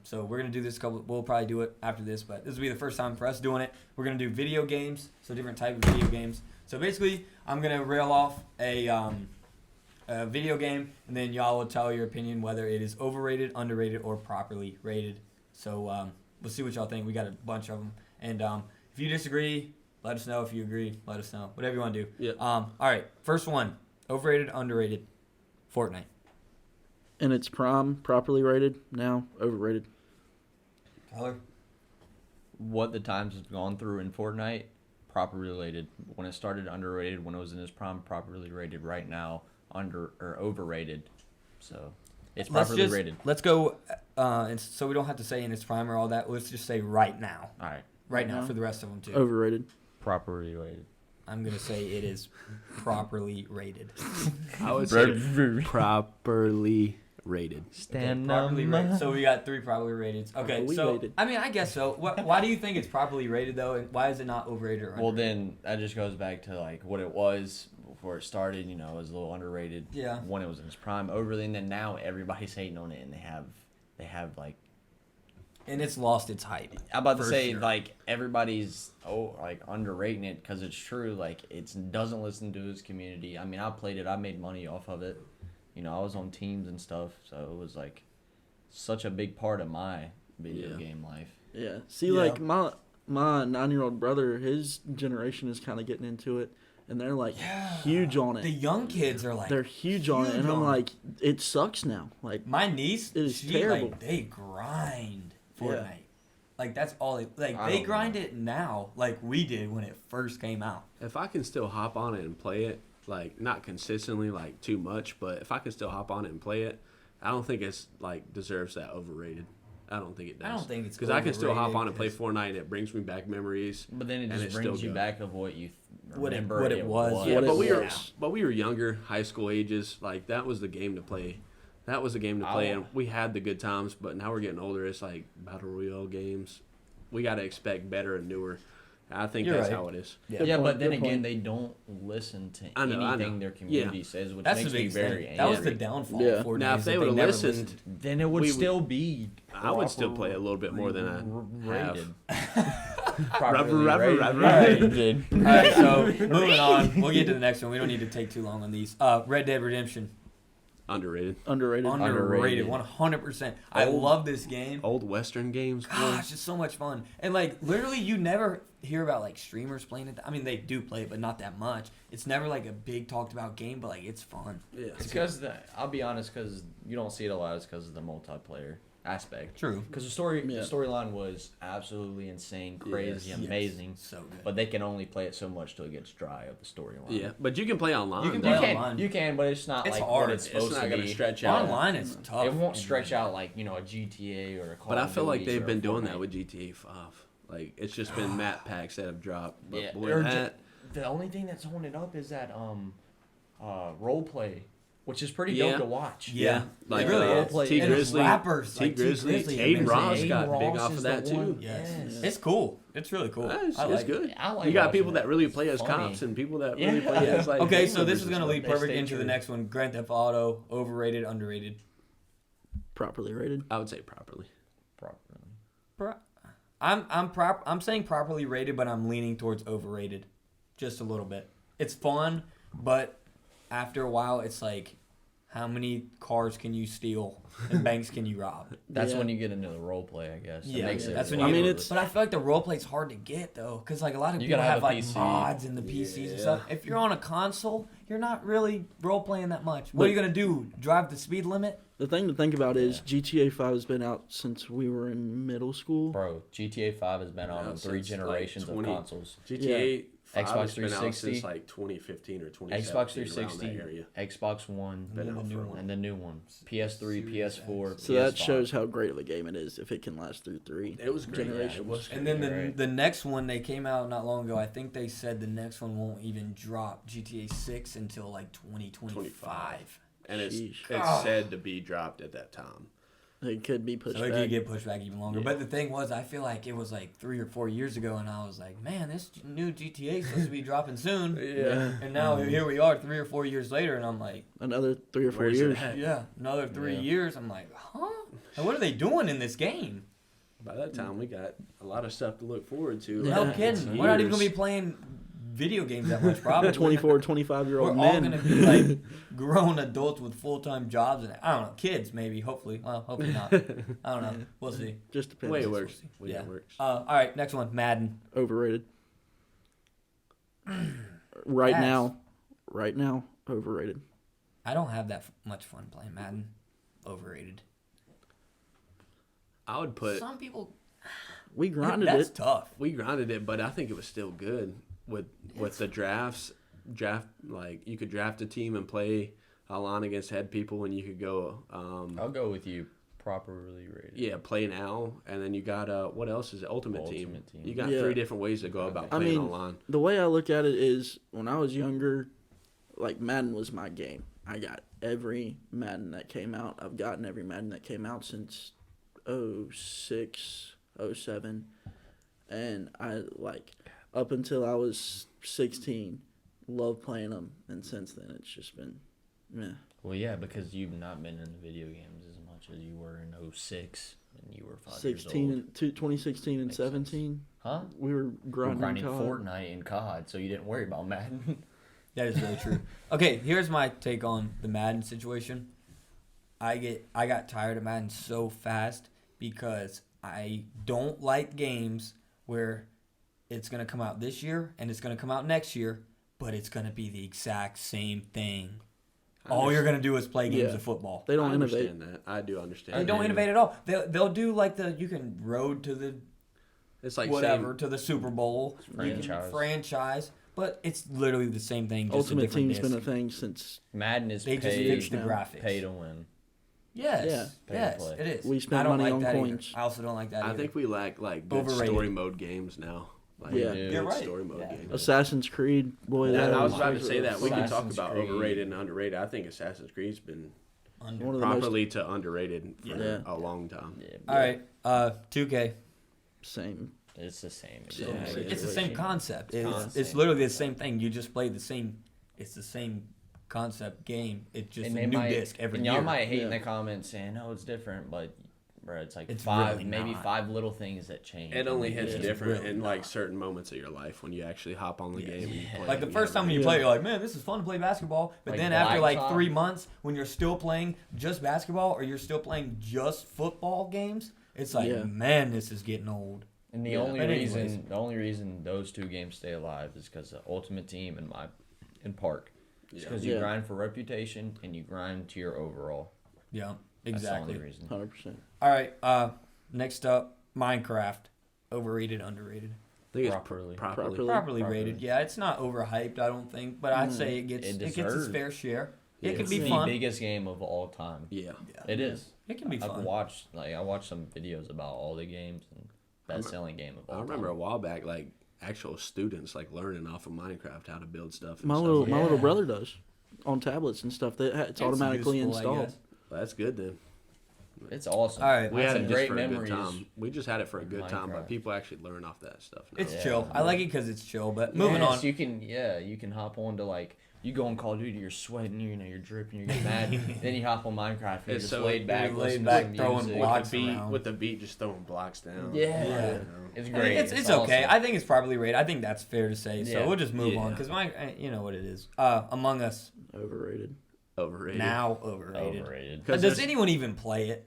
So we're gonna do this couple. We'll probably do it after this, but this will be the first time for us doing it. We're gonna do video games, so different type of video games. So basically, I'm gonna rail off a video game, and then y'all will tell your opinion whether it is overrated, underrated, or properly rated. So we'll see what y'all think. We got a bunch of them, and if you disagree, let us know. If you agree, let us know. Whatever you want to do. Yep. All right. First one: overrated, underrated. Fortnite. In its prime, properly rated. Now overrated. Tyler. What the times have gone through in Fortnite, properly rated. When it started, underrated. When it was in its prime, properly rated. Right now, under or overrated. So it's properly rated. Let's go, and so we don't have to say in its prime or all that. Let's just say right now. All right, Right now now? for the rest of them too. Overrated. properly rated. I'm gonna say it is properly rated. I would say properly rated. Stand properly up. rated. So we got 3 properly rated. Okay, Properly so rated. I mean, I guess so. Why do you think it's properly rated though? And why is it not overrated or Well, underrated? then that just goes back to like what it was before it started. You know, it was a little underrated. Yeah. When it was in its prime, overly, and then now everybody's hating on it, and they have like. And it's lost its hype. I'm about to For say sure. like everybody's like underrating it because it's true. Like it doesn't listen to his community. I mean, I played it. I made money off of it. You know, I was on teams and stuff, so it was like such a big part of my video Yeah. game life. Yeah. See, Yeah. like my 9-year-old brother, his generation is kind of getting into it, and they're like huge on The it. young kids are like They're huge on it, and huge I'm on it. like, it sucks now. Like, my niece. It is she terrible. like they grind Yeah. Fortnite. Like that's all they like. I They don't grind know. it now, like we did when it first came out. If I can still hop on it and play it, like not consistently, like too much, but if I can still hop on it and play it, I don't think it's like deserves that overrated. I don't think it does. I don't think it's because I can still hop overrated on and play 'cause- Fortnite and it brings me back memories. But then it And just it's brings still you good. back of what you What it- remember what it was. Yeah, What but it we were was. younger, high school ages. Like that was the game to play. That was the game to play, and we had the good times. But now we're getting older. It's like battle royale games. We got to expect better and newer. I think You're that's right. how it is. Yeah. Good Yeah, point, but then good again, point. they don't listen to I know. anything their community says, which That's makes the me big very thing. angry. That was the downfall Yeah. of Fortnite. Now, if is they that would have never listened, Then it would we still be. I would still play a little bit more than I have. rated. Rubber, rubber, rubber. Rated. All right, so moving on. We'll get to the next one. We don't need to take too long on these. Red Dead Redemption. Underrated. underrated. Underrated. 100%. I Old- love this game. Old Western games. Gosh, it's so much fun. And like literally you never hear about like streamers playing it. I mean they do play it, but not that much. It's never like a big talked about game, but like it's fun. Yeah. It's because I'll be honest, because you don't see it a lot. It's because of the multiplayer aspect. True. Because the Yeah. storyline was absolutely insane, crazy, Yes. amazing. So good. But they can only play it so much till it gets dry of the storyline. Yeah, but you can play online. You can though. You play can, online. you can, but it's not It's like hard. what it's It's supposed not to gonna be. stretch out. Online is tough. It won't and- stretch out like a GTA or a Call But I of feel like Duty they've or been a doing Fortnite. that with GTA 5. Like it's just been map packs that have dropped. But Yeah, boy, or that the only thing that's holding it up is that role play, which is pretty Yeah. dope to watch. Yeah. like It really is. T And Grizzly, rappers, T like T Grizzly, Grizzly, Aiden and Ross Aiden got big Ross off is of the that too. one. Yes. Yes. It's cool. It's really cool. It's, I it's like good. it. I like you got watching people it. that really play as Funny. cops and people that Yeah. really play as like. Okay, gang so this members is and gonna stuff. lead They perfect stay into the true. next one. Grand Theft Auto, overrated, underrated. Properly rated. I would say properly. I'm saying properly rated, but I'm leaning towards overrated, just a little bit. It's fun, but after a while, it's like, how many cars can you steal and banks can you rob? That's Yeah. when you get into the role play, I guess. That Yeah, makes it that's when a you. lot I mean, more- it's- But I feel like the role play's hard to get though, because like a lot of You people gotta have have a like PC. mods and the PCs and stuff. If you're on a console, you're not really role playing that much. What But- are you gonna do? Drive the speed limit? The thing to think about is GTA 5 has been out since we were in middle school. Bro, GTA 5 has been out Yeah, on 3 since, like, generations 20 of consoles. GTA 5 Xbox has been out 360, since like 2015 or 2017. Xbox around 360, that area. Xbox One, Been And out the new for a one. while. and the new one. PS3, Series PS4, X. So PS5. that shows how great of a game it is if it can last through 3 It was great. generations. Yeah, it was And then You're right. the next one they came out not long ago. I think they said the next one won't even drop GTA 6 until like 2025. and it's Sheesh. said to be dropped at that time. It could be pushed So it back. could get pushed back even longer. Yeah. But the thing was, I feel like it was like 3 or 4 years ago, and I was like, man, this new GTA is supposed to be dropping soon. Yeah. And now here we are 3 or 4 years later, and I'm like, Another 3 or 4 Where's it years. at? yeah, another 3 Yeah. years. I'm like, huh? And what are they doing in this game? By that time, we got a lot of stuff to look forward to. Yeah. No Yeah. kidding. We're not even going to be playing video games that much, probably. 24, 25-year-old We're all men. going to be like grown adults with full-time jobs, and I don't know, kids maybe, hopefully. Well, hopefully not. I don't know. We'll see. Just depends. Way it We'll works. see. Way Yeah. it works. All right, next one, Madden. Overrated. Right Ass. now. Right now, overrated. I don't have that much fun playing Madden. Overrated. I would put Some people. We grinded That's it. tough. we grinded it, but I think it was still good with the drafts. Draft like you could draft a team and play a line against head people, and you could go I'll go with you. Properly rated. yeah play now, and then you got what else is it? Ultimate Team. Ultimate Team. You got Yeah. 3 different ways to go about I playing mean, online. The way I look at it is when I was younger, like Madden was my game. I got every Madden that came out. I've gotten every Madden that came out since 06, 07. And I, like, up until I was 16, loved playing them. And since then, it's just been, meh. Well, yeah, because you've not been in the video games as much as you were in 06 when you were 5 years 16 old. and 2016 and Makes sense. 17, Huh? we were You were grinding, grinding COD. Fortnite and COD, so you didn't worry about Madden. That is really true. Okay, here's my take on the Madden situation. I got tired of Madden so fast because I don't like games where it's gonna come out this year and it's gonna come out next year, but it's gonna be the exact same thing. All you're gonna do is play games Yeah. of football. They don't I innovate. understand that. I do understand. They don't that. innovate at all. They'll do like you can road to the It's like whatever saying, to the Super Bowl. You can Franchise. franchise, but it's literally the same thing. Just a Ultimate different Team's been a disc. thing since Madden is They just fixed the paid, graphics. pay to win. Yes, Yeah. Pay to yes, play. it is. We spend I don't money like on that coins. Either. I also don't like that. I either. think we lack like good Overrated. story mode games now. Like, Yeah. good You're right. story mode Yeah. games. Assassin's Creed, boy, Yeah, that I was was about to say that. We can talk Assassin's about Creed. overrated and underrated. I think Assassin's Creed's been Under. one of the most properly to underrated for Yeah. a long time. Yeah, All right, 2K. same. it's the same. Yeah, It's the same concept. It's Concept. literally the same thing. You just play the same. It's the same concept game. It's just And a they new might, disc every and year. y'all might hate in Yeah. the comments saying, "No, it's different," but bro, it's like It's five, really maybe not. 5 little things that change. It only And hits It's different really in like not. certain moments of your life when you actually hop on the game and you play. Like the and first have time a- you Yeah. play, you're like, man, this is fun to play basketball. But Like then after Black like Ops. 3 months, when you're still playing just basketball or you're still playing just football games, it's like, Yeah. man, this is getting old. And the Yeah. only But reason, anyways. the only reason those 2 games stay alive is because the Ultimate Team and Park. It's Yeah. because you Yeah. grind for reputation and you grind to your overall. Yeah, That's exactly. the only reason. 100%. All right, next up, Minecraft. Overrated, underrated. I think it's Properly. properly. Properly. Properly rated. Yeah, it's not overhyped, I don't think, but I'd say it gets It it gets its deserves- fair share. Yeah, It can it's be the fun. biggest game of all time. Yeah. It is. It can be I've fun. watched some videos about all the games and best selling game of all I remember a time. while back, like actual students like learning off of Minecraft how to build stuff. And My stuff little like my that. little Yeah. brother does on tablets and stuff. It's It's automatically useful, I installed. guess. Well, that's good then. It's awesome. All right. We That's had some it just great for a good memories. time. We just had it for a good time, Minecraft. but people actually learn off that stuff now. It's Yeah. chill. I like it because it's chill. But moving on. Yes, you can hop on to like you go on Call of Duty, you're sweating, you're dripping, you're getting mad. Then you hop on Minecraft, you're It's just so- laid back, you're laid listening back, to some throwing music. blocks beat, around. with the beat just throwing blocks down. Yeah. Yeah. It's I great. mean, it's okay. awesome. I think it's properly rated. I think that's fair to say. So Yeah. we'll just move on Yeah. because you know what it is. Among Us Overrated. Overrated. now overrated. Overrated. But 'Cause does there's- anyone even play it?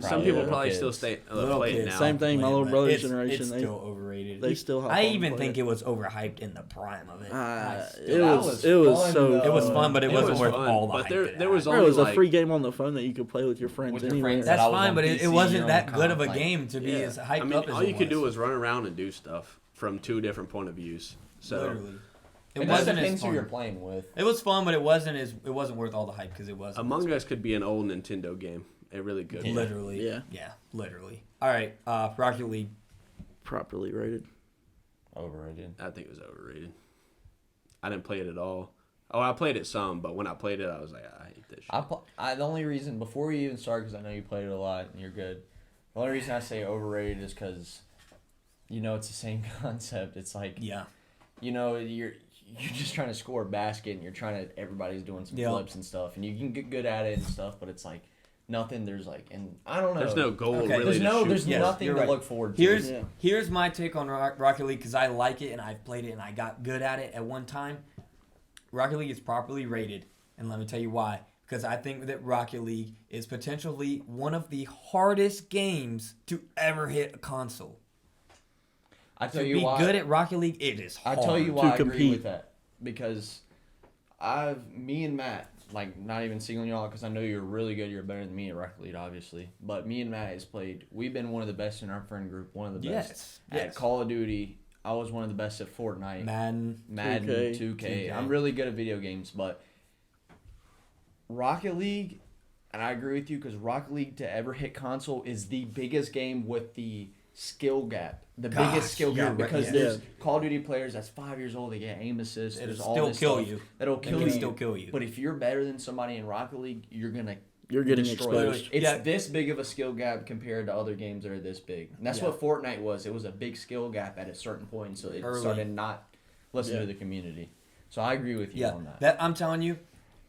Some people Little probably kids. still stay Little play it kids. now. Same thing, my Play it, little but brother's it's generation, It's they- still overrated. They still hop I on and even play think it was overhyped in the prime of it. It That was was it was fun, so though. It was fun. fun, but it wasn't worth fun, all the but hype there it there was had. Bro, it only was a like free game on the phone that you could play with your friends With your anywhere. friends That's that I was fine, on but it PC, wasn't you're that on good of a comp, like- game to be as hyped I mean, up as all it you could do was. was run around and do stuff from 2 different point of views. So Literally. It And that's wasn't the as things who you're fun. playing with. It was fun, but it wasn't worth all the hype because it wasn't. Among Us could be an old Nintendo game. It really could. be. Literally. Yeah. Yeah, literally. All right, Rocket League. Properly rated. Overrated. I think it was overrated. I didn't play it at all. Oh, I played it some, but when I played it, I was like, I hate this shit. The only reason before we even start, because I know you played it a lot and you're good. The only reason I say overrated is because, it's the same concept. It's like Yeah. you're just trying to score a basket and everybody's doing some Yeah. flips and stuff, and you can get good at it and stuff, but it's like nothing. There's like, and I don't know. There's no goal Okay. really. There's to shoot. Yes, nothing you're to right. look forward to. Yeah. Here's my take on Rocket League because I like it and I've played it and I got good at it at one time. Rocket League is properly rated, and let me tell you why. Because I think that Rocket League is potentially one of the hardest games to ever hit a console. I tell To you be why. good at Rocket League, it is I hard. tell you to why I agree compete. with that, because me and Matt, like not even singling y'all, because I know you're really good. You're better than me at Rocket League, obviously. But me and Matt has played. We've been one of the best in our friend group. One of the best Yes. at Yes. Call of Duty. I was one of the best at Fortnite, Madden. Madden, 2K. 2K. I'm really good at video games, but Rocket League, and I agree with you, because Rocket League to ever hit console is the biggest game with the skill gap, the Gosh, biggest skill you're gap, right, because yeah. there's Call of Duty players that's 5 years old, they get aim assist, there's It'll all still this kill stuff you. that'll It kill can you. still kill you. But if you're better than somebody in Rocket League, you're gonna You're getting destroy exposed. it. It's Yeah. this big of a skill gap compared to other games that are this big. And that's Yeah. what Fortnite was. It was a big skill gap at a certain point, so it Early. started not listening Yeah. to the community. So I agree with you Yeah, on that. that I'm telling you,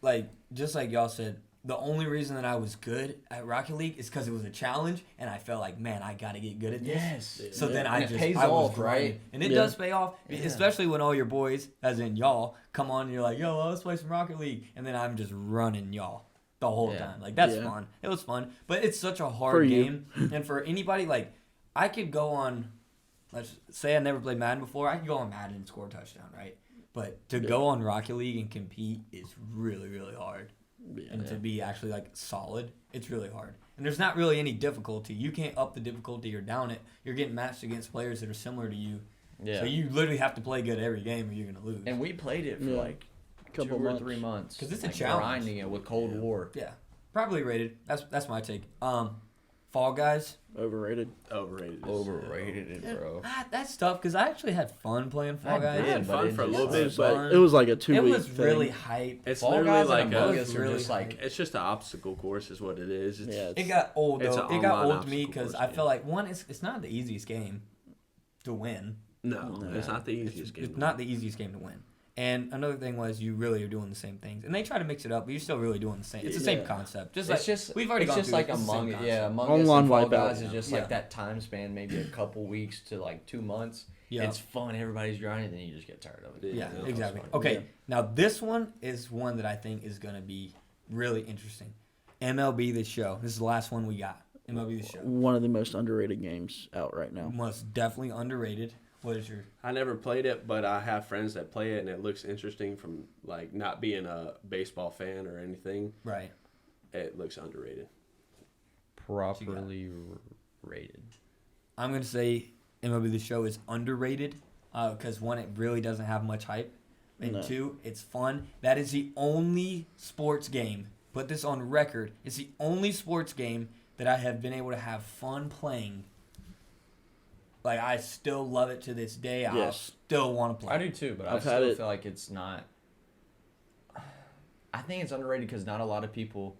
like just like y'all said, the only reason that I was good at Rocket League is because it was a challenge, and I felt like, man, I gotta get good at this. Yes. So then And I it just pays I was off, grinding. right? And it Yeah. does pay off, Yeah. especially when all your boys, as in y'all, come on and you're like, yo, let's play some Rocket League, and then I'm just running y'all the whole Yeah. time. Like that's Yeah. fun. It was fun, but it's such a hard For you. game, and for anybody, like I could go on. Let's say I never played Madden before. I could go on Madden and score a touchdown, right? But to go on Rocket League and compete is really, really hard. And to be actually like solid, it's really hard. And there's not really any difficulty. You can't up the difficulty or down it. You're getting matched against players that are similar to you. Yeah. So you literally have to play good every game or you're gonna lose. And we played it for Yeah. like Couple 2 or months. 3 months. 'Cause it's a like, challenge. grinding it with Cold War. Yeah, probably rated. That's my take. Fall Guys. Overrated. Overrated. Overrated it, bro. That's tough because I actually had fun playing Fall I Guys. I had did, but fun it for a just little bit, was but fun. It was like a It 2 week was thing. really hype. it's Fall literally Guys like and a. Among Us are really just like It's just an obstacle course, is what it is. It's, Yeah, It got old It's though. an It got online old to me obstacle because course I game. feel like one, it's not the easiest game to win. no, it's not the easiest game. It's not the easiest game to win. And another thing was you really are doing the same things, and they try to mix it up, but you're still really doing the same. It's the same Yeah. concept. Just it's like just we've already it's gone just through like it. It's the same Among Us. concept. Yeah, Among Us Online and Fall Wipeout. Guys is just Yeah. like that time span, maybe a couple weeks to like 2 months. Yeah. It's fun. Everybody's grinding, then you just get tired of it. Yeah, Yeah, exactly. it's fun. Okay, Yeah. now this one is one that I think is going to be really interesting. MLB The Show. This is the last one we got. MLB The Show. One of the most underrated games out right now. Most definitely underrated. What is your... I never played it, but I have friends that play it, and it looks interesting from like not being a baseball fan or anything. Right. It looks underrated. Properly rated. I'm going to say MLB The Show is underrated because, one, it really doesn't have much hype. And No. two, it's fun. That is the only sports game, put this on record, it's the only sports game that I have been able to have fun playing. Like, I still love it to this day. I Yes. still want to play. I do too, but I've I had still it- feel like it's not. I think it's underrated because not a lot of people.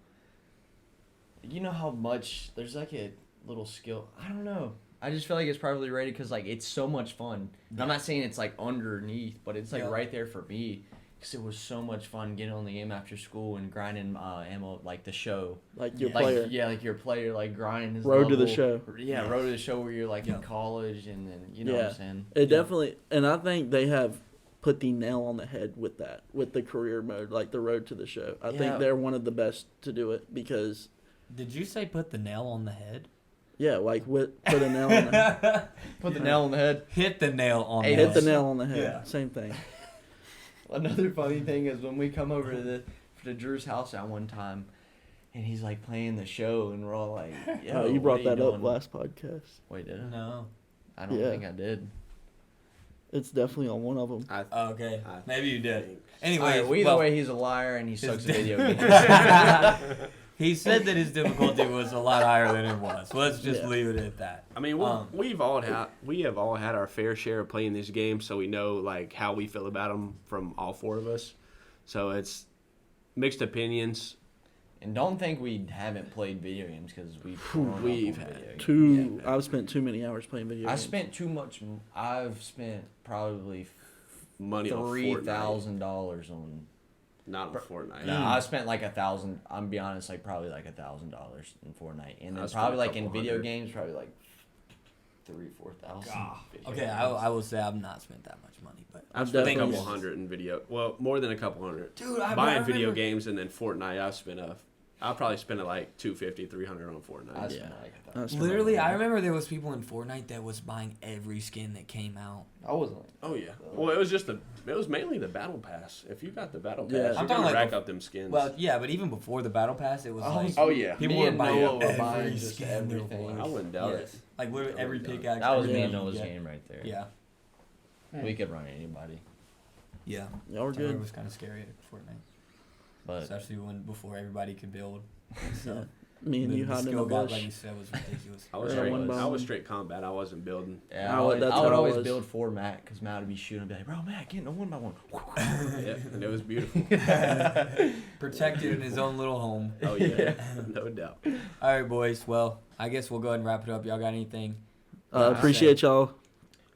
You know how much there's like a little skill. I don't know. I just feel like it's probably rated because like it's so much fun. And I'm not saying it's like underneath, but it's like Yeah. right there for me because it was so much fun getting on the game after school and grinding ammo like the show. Like your Yeah. player. Like, yeah, like your player like grinding his Road to the level. show. Yeah, road to the show where you're like Yeah. in college and then you know what Yeah. I'm saying. It definitely, and I think they have put the nail on the head with that, with the career mode, like the road to the show. I Yeah. think they're one of the best to do it because, Did you say put the nail on the head? yeah, like put a nail on the head. Put the nail on the head. Hit the nail on Hey, the Hit the head. nail on the head. Yeah. Same thing. Another funny thing is when we come over to Drew's house at one time, and he's like playing the show, and we're all like, "Yo, You what brought are that up doing?" last podcast. Wait, did I? No. I don't Yeah. think I did. It's definitely on one of them. Okay. Maybe you did. think- Anyway, Anyway, either way, he's a liar and he sucks at video games. He said that his difficulty was a lot higher than it was. Let's just Yeah. leave it at that. I mean, we have all had our fair share of playing these games, so we know like how we feel about them from all four of us. So it's mixed opinions. And don't think we haven't played video games because We've had I've spent too many hours playing video I games. spent too much. I've spent probably Money on Fortnite. $3,000 on. Not on Fortnite. No, I spent like $1,000. I'm be honest, like probably like $1,000 in Fortnite, and I then spent probably a like in couple video hundred. games, probably like 3,000-4,000. Okay, I will say I've not spent that much money, but I've spent a definitely- couple hundred in video. Well, more than a couple hundred. dude, I Buying remember- video games and then Fortnite, I'll probably spend like $250, $300 on I Fortnite. spent Yeah. like I spent Literally, like I remember there was people in Fortnite that was buying every skin that came out. I wasn't. Like, Oh yeah. Well, it was mainly the battle pass. If you got the battle pass, Yeah. you're I'm gonna talking like rack bef- up them skins. Well, yeah, but even before the battle pass, it was like Oh yeah. people Me were and buying Noah were every buying just skin there everything. was. I wouldn't doubt Yes. it. Like literally every Yeah. pickaxe. that was every me and gun you Noah's get. game right there. Yeah, We could run anybody, yeah. Y'all were It good. was kind of scary at Fortnite, but especially before everybody could build. So, Me and you the hiding in skill the gap, bush. like you said, was ridiculous. I was Yeah, straight. one by I was one. straight combat. I wasn't building. Yeah, I would- that's I would how I always was. build for Matt because Matt would be shooting and be like, bro, Matt, get in a 1x1. Yeah, and it was beautiful. Protected in his own little home. Oh yeah, no doubt. All right, boys. Well, I guess we'll go ahead and wrap it up. Y'all got anything? Appreciate y'all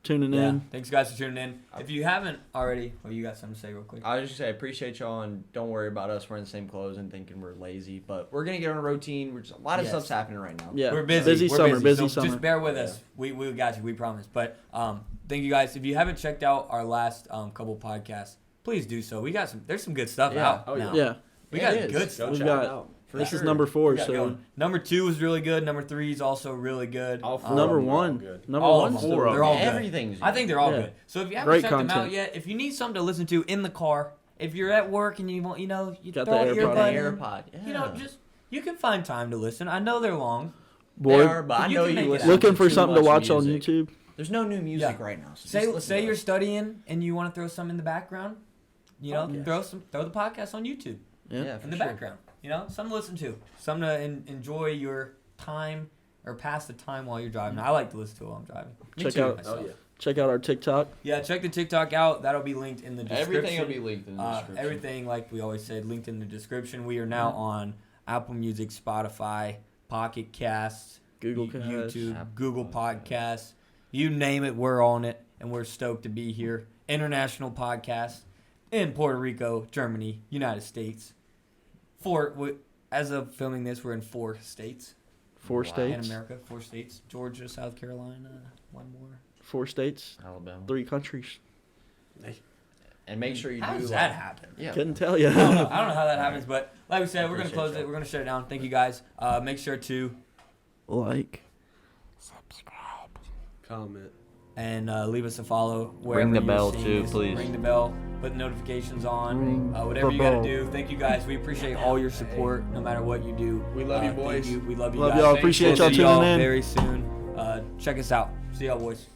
tuning Yeah. in. Thanks, guys, for tuning in. If you haven't already, well, you got something to say real quick. I was just say I appreciate y'all and don't worry about us wearing the same clothes and thinking we're lazy, but we're gonna get on a routine. We're just, a lot of Yes. stuff's happening right now. Yeah, We're busy. We're summer. Busy so summer. Just bear with us. We got you. We promise. But thank you guys. If you haven't checked out our last couple podcasts, please do so. We got some. There's some good stuff Yeah. out Oh, yeah. now. Yeah, We Yeah, got it is. good Go stuff. We've check got- it out. For this sure. is number 4. We got So going. Number 2 is really good. Number 3 is also really good. All four number of them are all 1, good. number All 1, of them. Four of They're all good. Everything's I think they're all Yeah. good. So if you haven't Great checked them out content. yet, if you need something to listen to in the car, if you're at work and you want, you Got throw the your AirPod earbud in. in, AirPod. Yeah. you know, just you can find time to listen. I know they're long. They boy, are, but I You know can you make it listen happen. looking for too something to much watch on music. YouTube. There's no new music Yeah. right now. So Say just listen say to you're us. studying and you want to throw something in the background. You know, Podcast. throw the podcast on YouTube Yeah, for in the sure. background. You know, something to listen to, something to enjoy your time or pass the time while you're driving. I like to listen to it while I'm driving. Me Check too, out- myself. Oh yeah. check out our TikTok. Yeah, check the TikTok out. That'll be linked in the description. Everything will be linked in the description. Everything, like we always said, linked in the description. We are now on Apple Music, Spotify, Pocket Casts, Google Cast. YouTube, Apple Google Podcasts. Podcasts. You name it, we're on it, and we're stoked to be here. International podcast in Puerto Rico, Germany, United States. As of filming this, we're in 4 states 4 Wow. in states. America. 4 states: Georgia, South Carolina, one more. 4 states. Alabama. 3 countries. And make sure you How do does like, that happen? Yeah. Couldn't tell you. I don't know how that happens, but like we said, we're gonna Appreciate close y'all. it. We're gonna shut it down. Thank you guys. Make sure to Like. Comment. and leave us a follow. Wherever the you're bell, seeing too, this. please. Ring the bell. Put notifications on. Ring Whatever the you gotta bell. do. Thank you guys. We appreciate all your support, no matter what you do. We love you, Thank boys. you. We love you Love guys. y'all. Appreciate We'll y'all see tuning y'all in. very soon. Check us out. See y'all, boys.